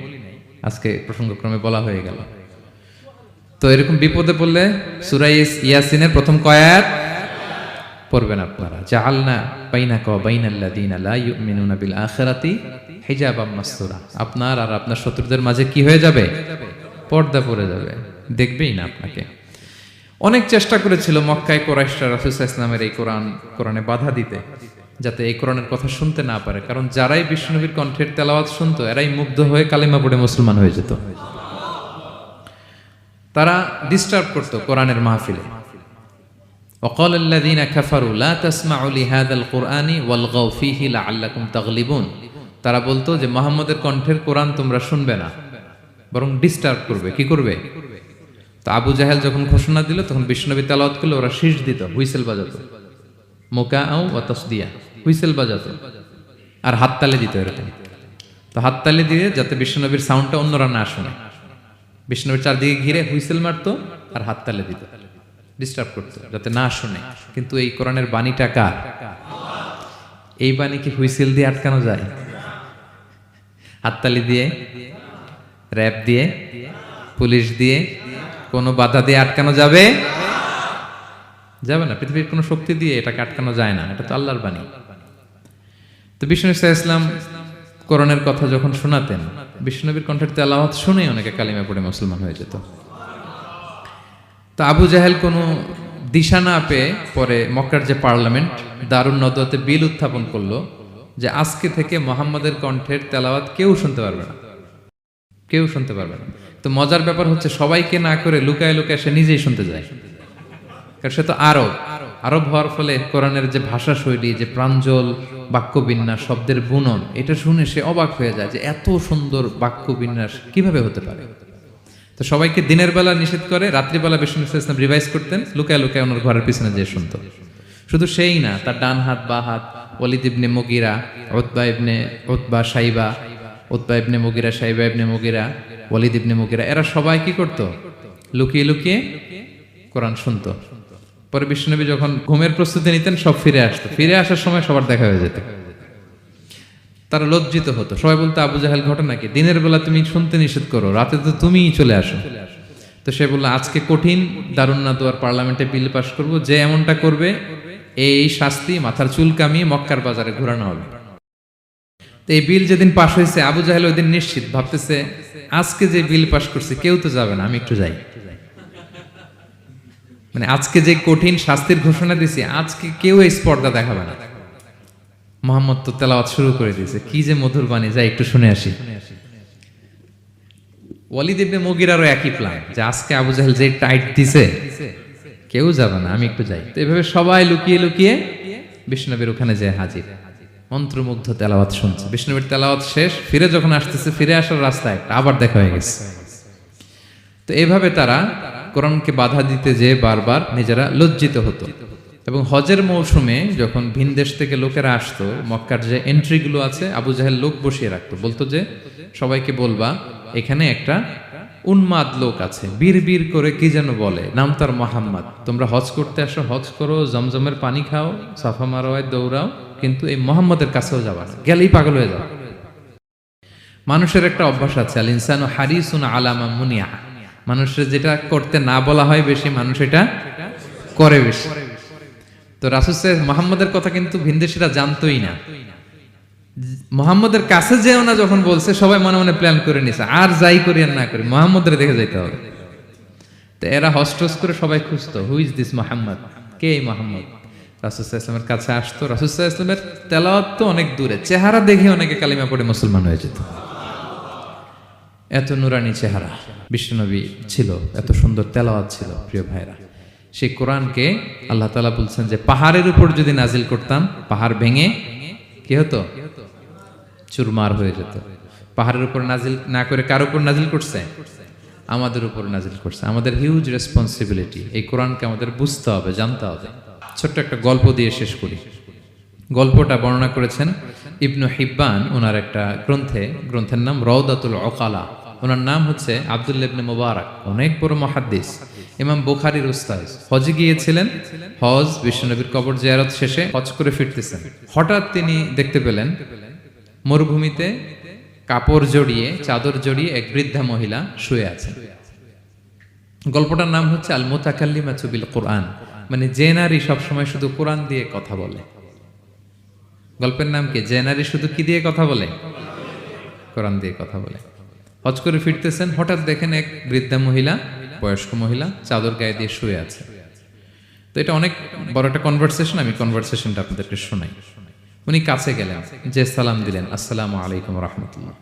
আজকে প্রসঙ্গক্রমে বলা হয়ে গেল। তো এরকম বিপদে পড়লে সূরা ইয়াসিনের প্রথম কয়াত পড়বেন আপনারা। জাআলনা বাইনাকা ওয়া বাইনাল্লাযীনা লা ইউমিনুনা বিল আখিরাতি হিজাবাম মাসতুরা। আপনার আর আপনার শত্রুদের মাঝে কি হয়ে যাবে? পর্দা পড়ে যাবে, দেখবেই না আপনাকে। অনেক চেষ্টা করেছিল মক্কায় কুরাইশরা রাসূল সাল্লাল্লাহু আলাইহি ওয়াসাল্লামের এই কোরআনে বাধা দিতে, যাতে এই কোরআনের কথা শুনতে না পারে। কারণ যারাই বিষ্ণুনবীর কণ্ঠের তেলাওয়াত শুনতো এরাই মুগ্ধ হয়ে কালিমা পড়ে মুসলমান হয়ে যেত। তারা ডিস্টার্ব করতো কোরআনের মাহফিলে। وقال الذين كفروا لا تسمعوا لهذا القرآن والغوا فيه لعلكم تغلبون। তারা বলতো যে মুহাম্মদের কণ্ঠের কোরআন তোমরা শুনবে না, বরং ডিস্টার্ব করবে। কি করবে? তো আবু জাহেল যখন ঘোষণা দিল তখন বিষ্ণুনবী তেলাওয়াত করলে ওরা শীষ দিত, হুইসেল বাজাতো, মুকাআউ ওয়া তাসদিয়া, হুইসেল বাজাতো আর হাততালি দিত এরকম। তো হাততালি দিয়ে যাতে বিষ্ণুনবীর সাউন্ডটা অন্যরা না শুনে, বিষ্ণুনবীর চারদিকে ঘিরে হুইসেল মারতো আর হাততালি দিত, ডিস্টার্ব করতো যাতে না শুনে। কিন্তু এই কোরআনের বাণীটা কার? এই বাণী কি হুইসেল দিয়ে আটকানো যায়? হাততালি দিয়ে, র‍্যাব দিয়ে, পুলিশ দিয়ে, কোনো বাধা দিয়ে আটকানো যাবে? যাবে না। পৃথিবীর কোনো শক্তি দিয়ে এটাকে আটকানো যায় না, এটা তো আল্লাহর বাণী। তো বিষ্ণু ইসলাম কোরআনের কথা যখন শোনাতেন, বিষ্ণুনবীর কণ্ঠের তেলাওয়াত শুনে অনেকে কালিমা পড়ে মুসলমান হয়ে যেত। তো আবু জাহেল কোনো দিশা না পেয়ে পরে মক্কার যে পার্লামেন্ট দারুন নদওয়াতে বিল উত্থাপন করলো যে আজকে থেকে মুহাম্মাদের কণ্ঠের তেলাওয়াত কেউ শুনতে পারবে না, কেউ শুনতে পারবে না। তো মজার ব্যাপার হচ্ছে সবাইকে না করে লুকায় লুকায় সে নিজেই শুনতে যায়, কারণ সে তো আরব হওয়ার ফলে কোরআনের যে ভাষা শৈলী, যে প্রাঞ্জল বাক্য বিন্যাস, শব্দের বুনন, এটা শুনে সে অবাক হয়ে যায় যে এত সুন্দর বাক্য বিন্যাস কিভাবে হতে পারে। তো সবাইকে দিনের বেলা নিষেধ করে, রাত্রিবেলা বিষ্ণু ইসলাম রিভাইজ করতেন, লুকায় লুকায় ওনার ঘরের পিছনে যেয়ে শুনতো। শুধু সেই না, তার ডান হাত বা হাত ওয়ালিদ ইবনে মুগীরা, উতবা শাইবা, উতবা ইবনে মুগীরা, শাইবা ইবনে মুগীরা, ওয়ালিদ ইবনে মুগীরা, এরা সবাই কি করতো? লুকিয়ে লুকিয়ে কোরআন শুনতো। পরে বিষ্ণুনবী যখন ঘুমের প্রস্তুতি নিতেন সব ফিরে আসতো, ফিরে আসার সময় সবার দেখা হয়ে যেত। তারা লজ্জিত হতো, সবাই বলতো আবু জাহেল ঘটনা কি? দিনের বেলা তুমি শুনতে নিষেধ করো, রাতে তো তুমিই চলে আসো। তো সে বললো আজকে কঠিন দারুন নাদওয়ার পার্লামেন্টে বিল পাস করবো, যে এমনটা করবে এই শাস্তি মাথার চুল কামিয়ে মক্কার বাজারে ঘোরানো হবে। তো এই বিল যেদিন পাস হয়েছে আবু জাহেল ওই দিন নিশ্চিত ভাবতেছে আজকে যে বিল পাস করছে কেউ তো যাবে না, আমি একটু যাই। মানে আজকে যে কঠিন শাস্তির ঘোষণা দিছি, আজকে কেউ এই স্পর্ধা দেখাবে না। মুহাম্মদ তো তেলাওয়াত শুরু করে দিয়েছে, কি যে মধুর বাণী, যাই একটু শুনে আসি। ওয়ালিদ ইবনে মুগীরারও একই প্ল্যান, যে আজকে আবু জাহেল যে টাইট দিছে কেউ যাবে না, আমি একটু যাই। তো এভাবে সবাই লুকিয়ে লুকিয়ে বিষ্ণুনবীর ওখানে যায় হাজির, মন্ত্রমুগ্ধ তেলাওয়াত শুনছে। বিষ্ণুনবীর তেলাওয়াত শেষ, ফিরে যখন আসতেছে, ফিরে আসার রাস্তায় আবার দেখা হয়ে গেছে। তো এইভাবে তারা কোরআনকে বাধা দিতে যেয়ে বারবার নিজেরা লজ্জিত হতো। এবং হজের মৌসুমে যখন ভিন দেশ থেকে লোকেরা আসতো, মক্কার যে এন্ট্রিগুলো আছে আবু জাহেল লোক বসিয়ে রাখতো, বলতো যে সবাইকে বলবা এখানে একটা উন্মাদ লোক আছে, বীর বীর করে কি যেন বলে, নাম তার মুহাম্মদ, তোমরা হজ করতে আসো, হজ করো, জমজমের পানি খাও, সাফা মারওয়ায় দৌড়াও, কিন্তু এই মুহাম্মদের কাছেও যাবা না, গেলেই পাগল হয়ে যাও। মানুষের একটা অভ্যাস আছে, আল ইনসানু হারিসুন আলা মা মুনিয়া, মানুষের যেটা করতে না বলা হয় বেশি, মানুষ এটা করে বেশি। তো রাসূল সাল্লাল্লাহু মুহাম্মদের কথা কিন্তু ভিনদেশীরা জানতোই না। মুহাম্মদের কাছে যেও না যখন বলছে, সবাই মনে মনে প্ল্যান করে নিছে, আর যাই করি আর না করি মুহাম্মদের দেখে যাইতে হবে। তো এরা হস্টস করে সবাই খুঁজতো, হু ইজ দিস মুহাম্মদ, কে এই মুহাম্মদ? রাসূল সাল্লাল্লাহু আলাইহি ওয়াসাল্লামের কাছে আসতো, রাসূল সাল্লাল্লাহু আলাইহি ওয়াসাল্লামের তেলাওয়াত তো অনেক দূরে, চেহারা দেখে অনেকে কালিমা পড়ে মুসলমান হয়ে যেত। এত নুরানি চেহারা বিশ্বনবী ছিল, এত সুন্দর তেলাওয়াত ছিল। প্রিয় ভাইরা, সেই কোরআনকে আল্লাহ তাআলা বলছেন যে পাহাড়ের উপর যদি নাজিল করতাম, পাহাড় ভেঙে কি হতো? চুরমার হয়ে যেত। পাহাড়ের উপর নাজিল না করে কার উপর নাজিল করছে? আমাদের উপর নাজিল করছে। আমাদের হিউজ রেসপন্সিবিলিটি, এই কোরআনকে আমাদের বুঝতে হবে, জানতে হবে। ছোট্ট একটা গল্প দিয়ে শেষ করি। গল্পটা বর্ণনা করেছেন ইবনু হিব্বান ওনার একটা গ্রন্থের নাম রওদাতুল উকালা। ওনার নাম হচ্ছে আব্দুল্লাহ ইবনে মুবারক, অনেক বড় মুহাদ্দিস, ইমাম বুখারীর উস্তাদ। হজে গিয়েছিলেন, হজ বিশ্বনবীর কবর জিয়ারত শেষে হজ করে ফিরতেছেন, হঠাৎ তিনি দেখতে পেলেন মরুভূমিতে কাপড় জড়িয়ে, চাদর জড়িয়ে এক বৃদ্ধা মহিলা শুয়ে আছেন। গল্পটার নাম হচ্ছে আল মুতাকাল্লিমাতু বিল কুরআন, মানে যে নারী সবসময় শুধু কোরআন দিয়ে কথা বলে। গল্পের নাম কি? যে নারী শুধু কি দিয়ে কথা বলে? কোরআন দিয়ে কথা বলে। হজ করে ফিরতেছেন, হঠাৎ দেখেন এক বৃদ্ধা মহিলা, বয়স্ক মহিলা, চাদর গায়ে দিয়ে শুয়ে আছে। তো এটা অনেক বড় একটা কনভারসেশন, আমি কনভারসেশনটা আপনাদেরকে শোনাই। উনি কাছে গেলেন, যে সালাম দিলেন, আসসালামু আলাইকুম রাহমাতুল্লাহ।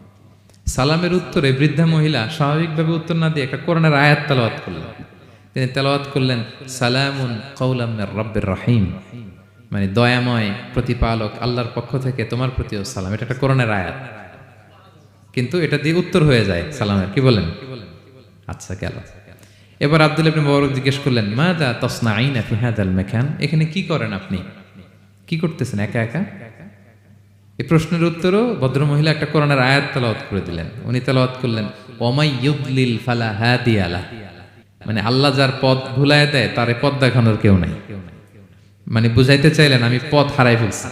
সালামের উত্তরে বৃদ্ধা মহিলা স্বাভাবিকভাবে উত্তর না দিয়ে একটা কোরআনের আয়াত তেলাওয়াত করলেন। তিনি তেলাওয়াত করলেন, সালামুন কাওলাম মির রাব্বির রহিম, মানে দয়াময় প্রতিপালক আল্লাহর পক্ষ থেকে তোমার প্রতিও সালাম। এটা একটা কোরআনের আয়াত, কিন্তু এটা দিয়ে উত্তর হয়ে যায় সালামের। কি বলেন? আচ্ছা, গেল। এবার আব্দুল্লাহ ইবনে মুবারক জিজ্ঞেস করলেন, মাযা তাসনাঈনা ফি হাযাল মাকান, এখানে কি করেন আপনি? কি করতেছেন একা একা? এই প্রশ্নের উত্তরও ভদ্রমহিলা একটা কোরআনের আয়াত তেলাওয়াত করে দিলেন। উনি তেলাওয়াত করলেন, ওমাই ইউদলিল ফালা হাদিয়া লাহ, মানে আল্লাহ যার পথ ভুলায় দেয় তার পথ দেখানোর কেউ নাই। মানে বুঝাইতে চাইলেন আমি পথ হারাই ফেলছি।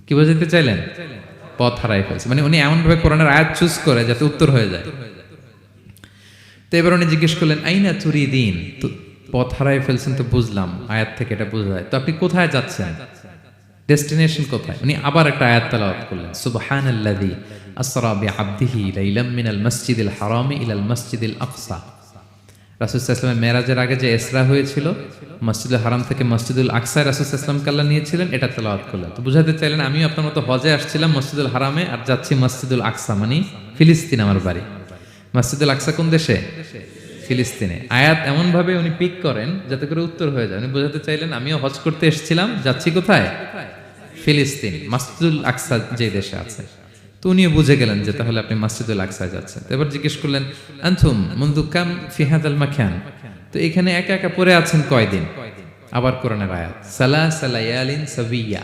কি বুঝাইতে চাইলেন? পথ হারাই ফেলছি, মানে উনি এমন ভাবে কোরআনের আয়াত চুজ করে যাতে উত্তর হয়ে যায়। তো এবার উনি জিজ্ঞেস করলেন, আইনা তুরিদিন, তো পথ হারাই ফেলছেন তো বুঝলাম, আয়াত থেকে এটা বোঝা যায়, তো আপনি কোথায় যাচ্ছেন? ডেস্টিনেশন কোথায়? উনি আবার একটা আয়াত তেলাওয়াত করলেন, সুবহানাল্লাযী আসরা বিআবদিহি লাইলাম মিনাল মাসজিদিল হারামি ইলাল মাসজিদিল আকসা। রাসূল সাল্লাল্লাহু আলাইহি ওয়াসাল্লাম মেরাজের আগে যে ইসরা হয়েছিল, মসজিদুল হারাম থেকে মসজিদুল আকসায় রাসূল সাল্লাল্লাহু আলাইহি ওয়াসাল্লাম আল্লাহ নিয়েছিলেন, এটা তেলাওয়াত করলেন। তো বুঝাতে চাইলেন আমিও আপনার মতো হজে আসছিলাম মসজিদুল হারামে, আর যাচ্ছি মসজিদুল আকসা, মানে ফিলিস্তিন আমার বাড়ি। মসজিদুল আকসা কোন দেশে? ফিলিস্তিনে। আয়াত এমন ভাবে উনি পিক করেন যাতে করে উত্তর হয়ে যায়। উনি বোঝাতে চাইলেন আমিও হজ করতে এসেছিলাম, যাচ্ছি কোথায়? ফিলিস্তিন, মসজিদুল আকসা যে দেশে আছে। তো উনিও বুঝে গেলেন যে তাহলে আপনি মসজিদুল আকসায় যাচ্ছেন। তো এবার জিজ্ঞেস করলেন, আনতুম মুনযু কাম ফি হাযাল মাকান, তো এখানে একা একা পড়ে আছেন কয়দিন? আবার কোরআনের আয়াত, সালাসা লায়ালিন সাবিয়া,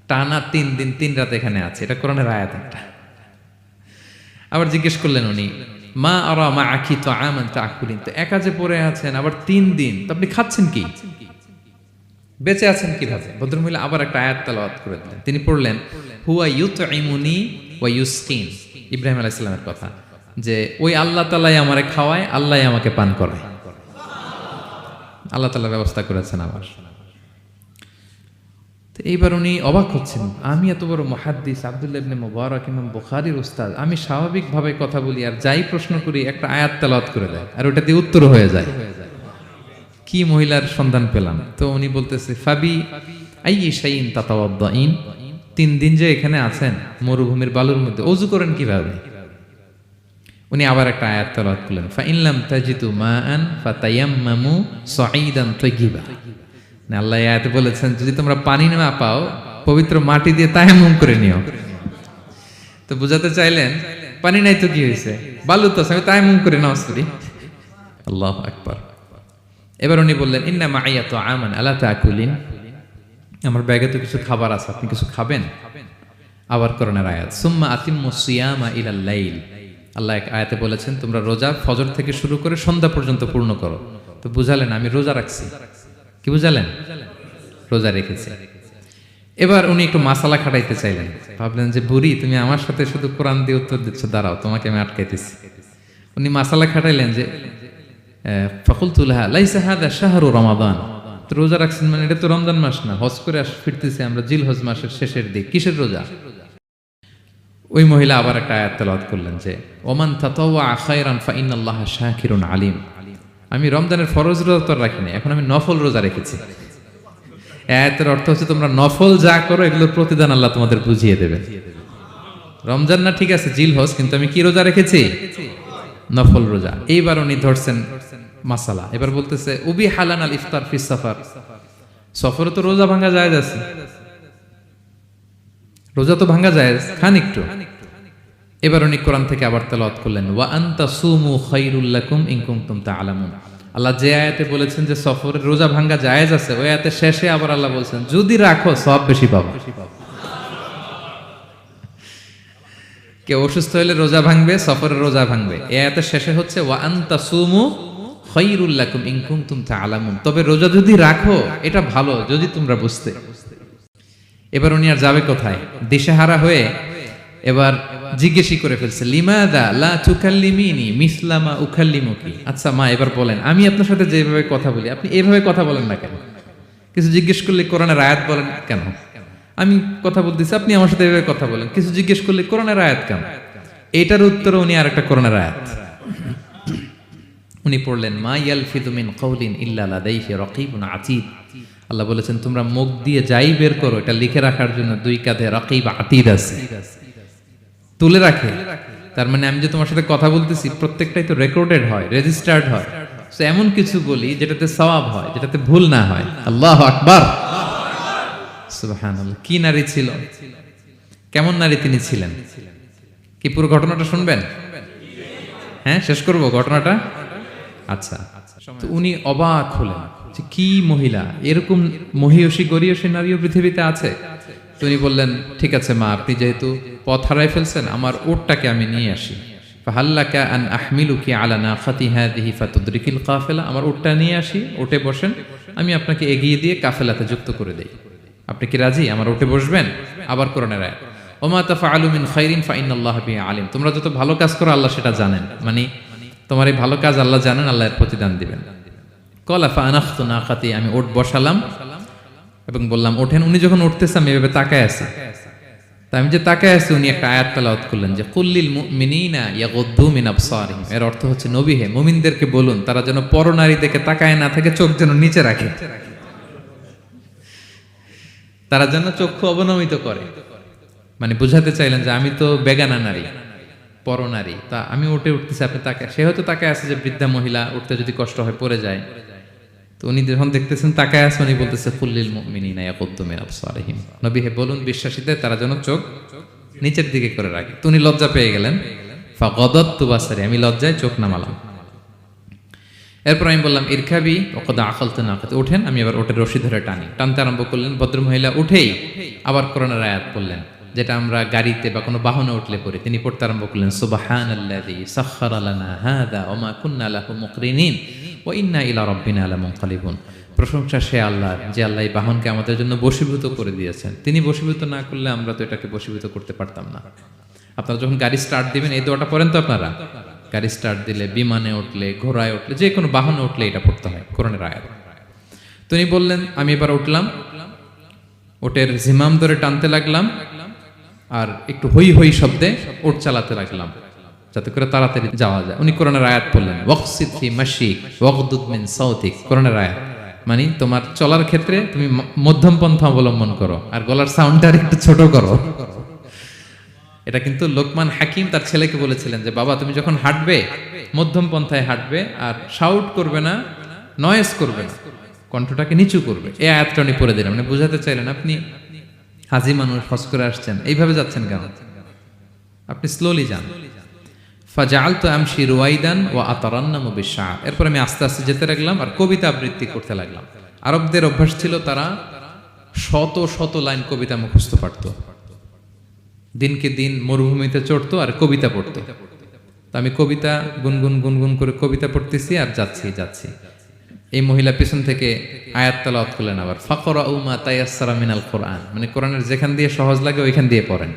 টানা 3 দিন 3 রাত এখানে আছে, এটা কোরআনের আয়াত একটা। আবার জিজ্ঞেস করলেন উনি, মা আরা মাআকি তাআমান তাআকুলিন, তো একা যে পড়ে আছেন আবার 3 দিন, তো আপনি খাচ্ছেন কি? বেঁচে আছেন কিভাবে? ভদ্রমহিলা আবার একটা আয়াত তেলাওয়াত করে দিলেন। তিনি পড়লেন, হুয়া ইউতঈমুনি ওয়া ইউসকিন, ইব্রাহিম আলাইহিস সালামের কথা, যে ওই আল্লাহ তাআলাই আমারে খাওয়ায়, আল্লাহই আমাকে পান করায়। আল্লাহ তাআলা ব্যবস্থা করেছেন আমার। তো এইবার উনি অবাক হচ্ছেন, আমি এত বড় মুহাদ্দিস আব্দুল্লাহ ইবনে মুবারক, ইমাম বুখারীর উস্তাদ, আমি স্বাভাবিকভাবে কথা বলি আর যাই প্রশ্ন করি একটা আয়াত তেলাওয়াত করে দেয় আর ওটা দিয়ে উত্তর হয়ে যায়। কি মহিলার সন্ধান পেলাম? তো উনি বলতেছে, ফাবি আইয়ি শাইইন তাতাওয়াদ্দাইন, 3 দিন যে এখানে আছেন মরুভূমির বালুর মধ্যে, ওযু করেন কিভাবে? উনি আবার একটা আয়াত তেলাওয়াত করলেন, ফা ইন লাম তাজিদু মাআন ফাতায়াম্মামু সাঈদান তাইয়্যিবা, না আল্লাহ এই আয়াতে বলেছেন যদি তোমরা পানি না পাও পবিত্র মাটি দিয়ে তায়াম্মুম করে নিও। তো বুঝাতে চাইলেন পানি নাই তো কি হয়েছে, বালু তো আমি তায়াম্মুম করে নামাজ পড়ি। আল্লাহু আকবার। এবার উনি বললেন, ইন্না মাইয়া তাআমান আলা তাকুলিন, আমার ব্যাগে তো কিছু খাবার আছে, আপনি কিছু খাবেন? আবার কোরআনের আয়াত, সুম্মা আতিম্মুস সিয়ামা ইলাল লাইল, আল্লাহ এক আয়াতে বলেছেন তোমরা রোজা ফজর থেকে শুরু করে সন্ধ্যা পর্যন্ত পূর্ণ করো। তো বুঝালেন আমি রোজা রাখছি। কি বুঝালেন? রোজা রেখেছি। এবার উনি একটু মাসালা খাটাইতে চাইলেন, ভাবলেন যে বুড়ি তুমি আমার সাথে শুধু কোরআন দিয়ে উত্তর দিচ্ছ, দাঁড়াও তোমাকে আমি আটকাইতেছি। উনি মাসালা খাটাইলেন যে ফাকুলতু লাহা লাইসা হাযা শাহরু রমাদান, তো রোজা রাখছেন মানে এটা তো রমজান মাস না, হজ করে ফিরতেছি আমরা জিলহজ মাসের শেষের দিক, কিসের রোজা? ওই মহিলা আবার একটা আয়াত তেলাওয়াত করলেন যে ওমান তাতাওয়া খায়রান ফা ইন্নাল্লাহা শাকিরুন আলিম, আমি রমজানের ফরজ রোজা তো রাখিনি, এখন আমি নফল রোজা রেখেছি। আয়াতের অর্থ হচ্ছে তোমরা নফল যা করো এগুলোর প্রতিদান আল্লাহ তোমাদের বুঝিয়ে দেবে। রমজান না ঠিক আছে জিলহজ, কিন্তু আমি কি রোজা রেখেছি? নফল রোজা। এইবার উনি ধরছেন মাসালা, এবার বলতেছে উবি হালান আল ইফতার ফি সফর, সফরে তো রোজা ভাঙা যায় আছে, রোজা তো ভাঙা যায়, খান একটু। এবার উনি কোরআন থেকে আবার তেলাওয়াত করলেন, ওয়া আনতা সুমু খায়রুল লাকুম ইন কুনতুম তা'লামুন, আল্লাহ যে আয়াতে বলেছেন যে সফরের রোজা ভাঙ্গা জায়েজ আছে, ওই আয়াতে শেষে আবার আল্লাহ বলছেন যদি রাখো সব বেশি পাবো। কেউ অসুস্থ হলে রোজা ভাঙবে, সফরের রোজা ভাঙবে। এই আয়াতের শেষে হচ্ছে ওয়া আনতা সুমু খায়রুল লাকুম ইন কুনতুম তা'লামুন, তবে রোজা যদি রাখো এটা ভালো যদি তোমরা বুঝতে। এবার উনি আর যাবে কোথায়, দিশেহারা হয়ে এবার জিজ্ঞেসই করে ফেলছে লিমাদা লা তুকাল্লিমিনি মিসলা মা উকাল্লিমুকি। আচ্ছা মা, এবার বলেন আমি আপনার সাথে যেভাবে কথা বলি আপনি এইভাবে কথা বলেন না কেন? কিছু জিজ্ঞেস করলে কোরআনের আয়াত বলেন কেন? আমি কথা বলতেছি আপনি আমার সাথে এভাবে কথা বলেন, কিছু জিজ্ঞেস করলে কোরআনের আয়াত কেন? এটার উত্তরে উনি আরেকটা কোরআনের আয়াত উনি পড়লেন, মা ইয়ালফিযু মিন কাওলিন ইল্লা লাদাইহি রাকীবুন আতীদ। আল্লাহ বলেছেন তোমরা মুখ দিয়ে যাই বের করো এটা লিখে রাখার জন্য দুই কাঁধে রাকীব আতীদ আছে, তুলে রাখে। তার মানে আমি যে তোমার সাথে কথা বলতেছি প্রত্যেকটাই তো রেকর্ডেড হয়, রেজিস্টার্ড হয়। সো এমন কিছু বলি যেটাতে সওয়াব হয়, যেটাতে ভুল না হয়। আল্লাহু আকবার, সুবহানাল্লাহ। কি নারী ছিল, কেমন নারী তিনি ছিলেন? কি পুরো ঘটনাটা শুনবেন? হ্যাঁ, শেষ করব ঘটনাটা। আচ্ছা, তো উনি অবাক হলেন যে কি মহিলা, এরকম মহিয়সী গরিয়সী নারীও পৃথিবীতে আছে। তো উনি বললেন ঠিক আছে মা, আপনি যেহেতু পথ হারাই ফেলছেন আমার উটটাকে আমি নিয়ে আসি। ফাহাল্লাকা আন আহমিলুকি আলা নাখাতি হাদিহি ফাতুদরিকিল কাফেলা, আমার উটটা নিয়ে আসি, উটে বসেন, আমি আপনাকে এগিয়ে দিয়ে কাফেলাতে যুক্ত করে দেই। আপনি কি রাজি আমার উটে বসবেন? আবার কোরআনের আয়াত, ওমা তাফআলু মিন খাইরিন ফাইনাল্লাহা বিহি আলিম, তোমরা যত ভালো কাজ করো আল্লাহ সেটা জানেন। মানে তোমার এই ভালো কাজ আল্লাহ জানেন, আল্লাহ এর প্রতিদান দিবেন। ক্বালা ফাআনাখতু নাকাতি, আমি উট বসালাম এবং বললাম ওঠেন। উনি যখন উঠতেছে আমি এভাবে তাকায় আছি। তা আমি যে তাকায় আছি উনি একটা আয়াত তেলাওয়াত করলেন যে কুল্লিল মুমিনিনা ইয়াগুদ্দু মিন আবসারিহিম। এর অর্থ হচ্ছে নবী হে মুমিনদেরকে বলুন তারা যেন পরনারী দেখে তাকায় না থাকে, চোখ যেন নিচে রাখে, তারা যেন চক্ষু অবনমিত করে। মানে বুঝাতে চাইলেন যে আমি তো বেগানা নারী, পরনারী, তা আমি উঠতেছি আপনি তাকায়। সে হয়তো তাকায় আছে যে বৃদ্ধা মহিলা উঠতে যদি কষ্ট হয় পড়ে যায়। তো উনি যখন দেখতেছেন তাকায় আছে, উনি বলতেছে কুল্লিল মুমিনিনা ইয়াগুদ্দু মিন আবসারিহিম, নবী হে বলুন বিশ্বাসীদের তারা যেন চোখ নিচের দিকে করে রাখে। তো উনি লজ্জা পেয়ে গেলেন। ফাগাদাততু বাসারি, আমি লজ্জায় চোখ নামালাম। এরপর আমি বললাম ইরকাবি ওয়াকাদ আখালতু নাকাত, ওঠেন। আমি আবার ওটের রশি ধরে টানতে আরম্ভ করলেন। ভদ্রমহিলা উঠেই আবার কোরআনের আয়াত পড়লেন যেটা আমরা গাড়িতে বা কোনো বাহনে উঠলে পড়ি। তিনি পড়তে আরম্ভ করলেন সুবহানাল্লাযী সাখখারা লানা হাযা ওয়া মা কুন্না লাহু মুকরিনিন ওয়া ইন্না ইলা রাব্বিনা লামুনকালিবুন। প্রশংসা সে আল্লাহর যে আল্লাহ এই বাহনকে আমাদের জন্য বশীভূত করে দিয়েছেন। তিনি বশীভূত না করলে আমরা তো এটাকে বশীভূত করতে পারতাম না। আপনারা যখন গাড়ি স্টার্ট দিবেন এই দোয়াটা পড়েন তো আপনারা? গাড়ি স্টার্ট দিলে, বিমানে উঠলে, ঘোড়ায় উঠলে, যে কোনো বাহনে উঠলে এটা পড়তে হয়, কোরআনের আয়াত। তিনি বললেন আমি এবার উঠলাম, ওটের জিমাম ধরে টানতে লাগলাম আর একটু হই হই শব্দে ওট চালাতে লাগলাম যাতে করে তাড়াতাড়ি যাওয়া যায়। উনি কোরআনের আয়াত বললেন ওয়াকসিদ ফি মাশিক ওয়াগদুদ মিন সাউতিক, কোরআনের আয়াত। মানে তোমার চলার ক্ষেত্রে তুমি মধ্যম পন্থা অবলম্বন করো আর গলার সাউন্ডটা একটু ছোট করো। এটা কিন্তু লোকমান হাকিম তার ছেলেকে বলেছিলেন যে বাবা তুমি যখন হাঁটবে মধ্যম পন্থায় হাঁটবে আর শাউট করবে না, নয়েজ করবে না, কণ্ঠটাকে নিচু করবে। এই আয়াতটা উনি পড়ে দিলেন। মানে বুঝাতে চাইলেন আপনি হাজি মানুষ, হজ করে আসছেন, এইভাবে যাচ্ছেন কেন? আপনি স্লোলি যান। ফাজাআলতু আমশি রুয়াইদান ওয়া আতারান্নামু বিশআর, এরপর আমি আস্তে আস্তে যেতে লাগলাম আর কবিতা আবৃত্তি করতে লাগলাম। আরবদের অভ্যাস ছিল তারা শত শত লাইন কবিতা মুখস্থ পারত। দিনকে দিন মরুভূমিতে চড়তো আর কবিতা পড়তো। তো আমি কবিতা গুনগুন গুনগুন করে কবিতা পড়তেছি আর যাচ্ছি। এই মহিলা পিছন থেকে আয়াত তেলাওয়াত করলেন আবার ফাকরাউ মা তায়াসসারা মিনাল কোরআন, মানে কোরআনের যেখান দিয়ে সহজ লাগে ওইখান দিয়ে পড়েন।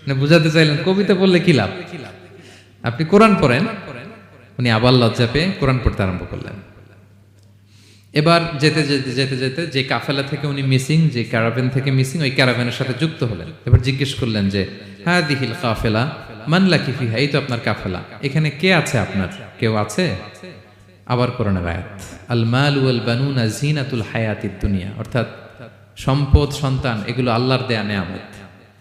মানে বুঝাতে চাইলেন কবিতা পড়লে কি লাভ, আপনি কোরআন পড়েন। উনি আবার লজ্জা পেয়ে কোরআন পড়তে আরম্ভ করলেন। এবার যেতে যেতে যেতে যেতে যে কাফেলা থেকে উনি মিসিং, যে ক্যারাভেন থেকে মিসিং, ওই ক্যারাভেনের সাথে যুক্ত হলেন। এবার জিজ্ঞেস করলেন যে হাদিহিল কাফেলা মান লাকি ফিহা, এই তো আপনার কাফেলা, এখানে কে আছে আপনার, কেউ আছে? আবার কোরআনের আয়াত আল মাল ওয়াল বানুনা জিনাতুল হায়াতিদ দুনিয়া, অর্থাৎ সম্পদ সন্তান এগুলো আল্লাহর দেয়া নেয়ামত।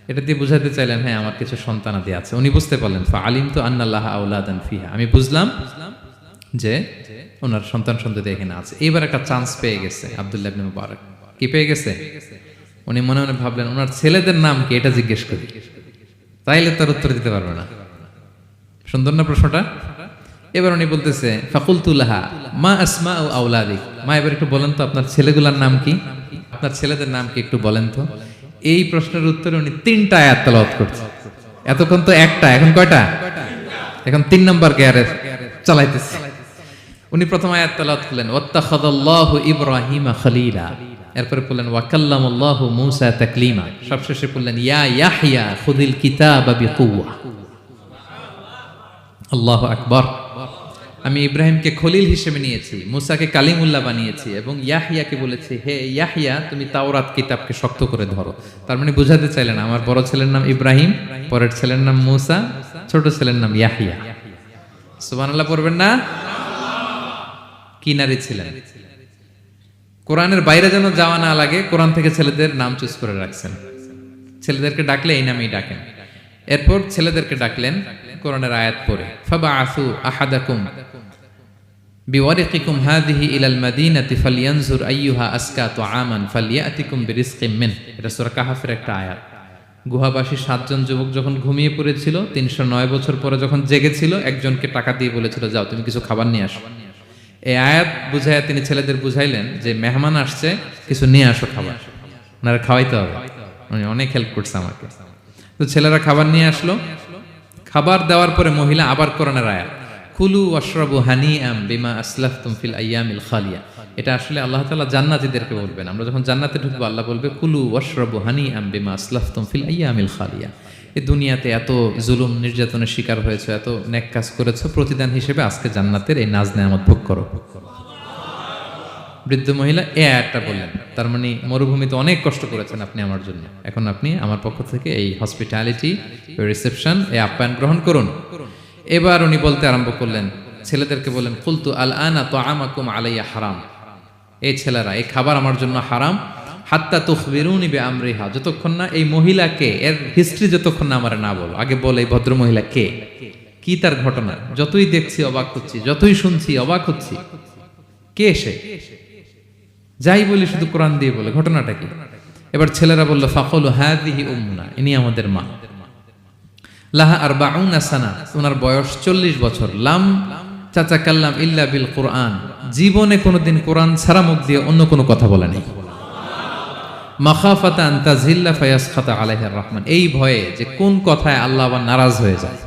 এটা দিয়ে বুঝাতে চাইলেন হ্যাঁ আমার কিছু সন্তানাদি আছে। উনি বুঝতে পারলেন ফা আলিমতু আন্নাল্লাহা আওলাদান ফিহা, আমি বুঝলাম যে ওনার সন্তান সন্ততি এখানে আছে। এইবার একটা চান্স পেয়ে গেছে আব্দুল্লাহ ইবনে মুবারক। কি পেয়ে গেছে? উনি মনে মনে ভাবলেন ওনার ছেলেদের নাম কি, এটা জিজ্ঞেস করি, তাইলে তার উত্তর দিতে পারবে না। সুন্দর না প্রশ্নটা? এবার উনি বলতেছে ফাকুলতু লাহা মা আসমাউ আওলাদিক, মা এবার একটু বলেন তো আপনার ছেলেগুলোর নাম কি, আপনার ছেলেদের নাম কি একটু বলেন তো। এই প্রশ্নের উত্তরে উনি 3টা আয়াত তেলাওয়াত করছে। এতক্ষণ তো একটা, এখন কয়টা? এখন 3 নম্বর গিয়ারে চালাইতেছে। উনি প্রথম আয়াত তেলাওয়াত করলেন ওয়াত্তাখাযাল্লাহু ইব্রাহিমা খলিলা, এরপরে বললেন ওয়া কাল্লামাল্লাহু মূসা তাকলিমা, সবশেষে বললেন ইয়া ইয়াহইয়া খুযিল কিতাবা বিকুওয়া। আল্লাহু আকবার। আমি ইব্রাহিমকে খলিল হিসেবে নিয়েছি, মুসাকে কালিমুল্লাহ বানিয়েছি এবং ইয়াহইয়াকে বলেছি হে ইয়াহইয়া তুমি তাওরাত কিতাবকে শক্ত করে ধরো। তার মানে বুঝাতে চাইলেন আমার বড় ছেলের নাম ইব্রাহিম, পরের ছেলের নাম মুসা, ছোট ছেলের নাম ইয়াহইয়া। সুবহানাল্লাহ পড়বেন না? কি নারী ছিলেন, কোরআনের বাইরে যেন যাওয়া না লাগে কোরআন থেকে ছেলেদের নাম চুজ করে রাখছেন। ছেলেদেরকে ডাকলে এই নামেই ডাকেন। এরপর ছেলেদেরকে ডাকলেন কোরআনের আয়াত পড়ে ফাবাআসু আহাদাকুম বিওয়ারিকিকুম হাযিহি ইলাল মাদিনাতি ফালইয়ানজুর আইয়ুহা আসকা তুআমান ফালইয়াতিকুম বিরিজকিম মিন। এটা সূরা কাহফের একটা আয়াত। গুহাবাসী 7 জন যুবক যখন ঘুমিয়ে পড়েছিল, 309 বছর পরে যখন জেগেছিল, একজনকে টাকা দিয়ে বলেছিল যাও তুমি কিছু খাবার নিয়ে আসো। এই আয়াত বুঝাইয়া তিনি ছেলেদের বুঝাইলেন যে মেহমান আসছে, কিছু নিয়ে আসো খাবার, ওনারা খাওয়াইতে হবে। উনি অনেক হেল্প করছে আমাকে। তো ছেলেরা খাবার নিয়ে আসলো। খাবার দেওয়ার পরে মহিলা আবার কোরআনের আয়াত কুলু ওয়াশরাবু হানিআম বিমা আসলাফতুম ফিল আইয়ামিল খালিয়া। এটা আসলে আল্লাহ তাআলা জান্নাতীদেরকে বলবেন। আমরা যখন জান্নাতে ঢুকবো আল্লাহ বলবে কুলু ওয়াশরাবু হানিআম বিমা আসলাফতুম ফিল আইয়ামিল খালিয়া। এই দুনিয়াতে এত জুলুম নির্যাতনের শিকার হয়েছে, এত নেক কাজ করেছো, প্রতিদান হিসেবে আজকে জান্নাতের এই নাজ নেয়ামত ভোগ করো। বৃদ্ধ মহিলা এই আয়াতটা বললেন, তার মানে মরুভূমিতে অনেক কষ্ট করেছেন আপনি আমার জন্য, এখন আপনি আমার পক্ষ থেকে এই হসপিটালিটি, রিসেপশন, এই আপ্যায়ন গ্রহণ করুন। এবার উনি বলতে আরম্ভ করলেন, ছেলেদেরকে বললেন কুলতু আল আনা তুআমাকুম আলাইয়া হারাম। এই ছেলেরা এই খাবার আমার জন্য হারাম, হাত্তা তুখবিরুনি বিআমরিহা, যতক্ষণ না এই মহিলাকে, এর হিস্ট্রি যতক্ষণ না আমার না বলো। আগে বলে এই ভদ্র মহিলা কে, কি তার ঘটনা, যতই দেখছি অবাক হচ্ছি, যতই শুনছি অবাক হচ্ছি, কে সে, যাই বলি শুধু কোরআন দিয়ে বলে, ঘটনাটা কি। এবার ছেলেরা বলল ফাকালু হাযিহি উম্মুনা, ইনি আমাদের মা। লাহা আরবাউনা সানা, ওনার বয়স 40 বছর। লাম তাতাকাল্লাম ইল্লা বিল কুরআন, জীবনে কোনোদিন কোরআন ছাড়া মুখ দিয়ে অন্য কোনো কথা বলে নাই। মাখাফাতা আন তাযিল্লা ফায়াসখাতা আলাইহা রহমান, এই ভয়ে যে কোন কথায় আল্লাহ আবার নারাজ হয়ে যায়,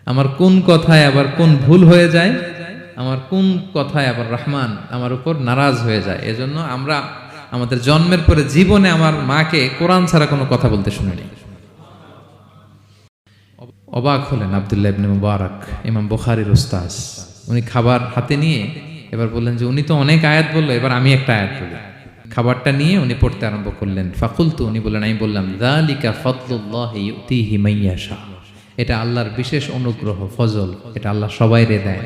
আমার কোন কথায় আবার কোন ভুল হয়ে যায়, আমার কোন কথায় আবার রহমান আমার উপর নারাজ হয়ে যায়। এজন্য আমরা আমাদের জন্মের পরে জীবনে আমার মাকে কোরআন ছাড়া কোনো কথা বলতে শুনিনি। অবাক হলেন আব্দুল্লাহ ইবনে মুবারক, ইমাম বুখারীর উস্তাদ। উনি খাবার হাতে নিয়ে এবার বললেন যে উনি তো অনেক আয়াত বললো, এবার আমি একটা আয়াত বলি। খাবারটা নিয়ে উনি পড়তে আরম্ভ করলেন। ফাকুলতু, উনি বললেন, আমি বললাম যালিকা ফাদলুল্লাহি ইউতিহি মাইয়াশা, এটা আল্লাহর বিশেষ অনুগ্রহ, ফজল, এটা আল্লাহ সবাইরে দেয়,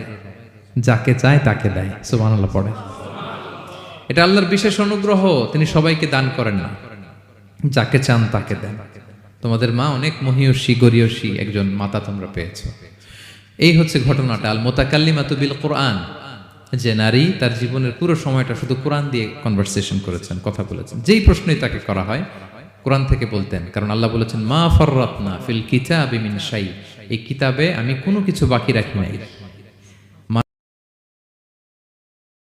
যাকে চায় তাকে দেয়। সুবহানাল্লাহ পড়ে। এটা আল্লাহর বিশেষ অনুগ্রহ, তিনি সবাইকে দান করেন না, যাকে চান তাকে দেন। তোমাদের মা অনেক মহিয়সী গরিয়সী একজন মাতা তোমরা পেয়েছো। এই হচ্ছে ঘটনাটা। আল মুতাকাল্লিমাতু বিল কোরআন, যে নারী তার জীবনের পুরো সময়টা শুধু কোরআন দিয়ে কনভারসেশন করেছেন, কথা বলেছেন। যেই প্রশ্নই তাকে করা হয় কোরআন থেকে বলতেন, কারণ আল্লাহ বলেছেন মা ফাররাতনা ফিল কিতাবি মিন শাই, এই কিতাবে আমি কোনো কিছু বাকি রাখি নাই।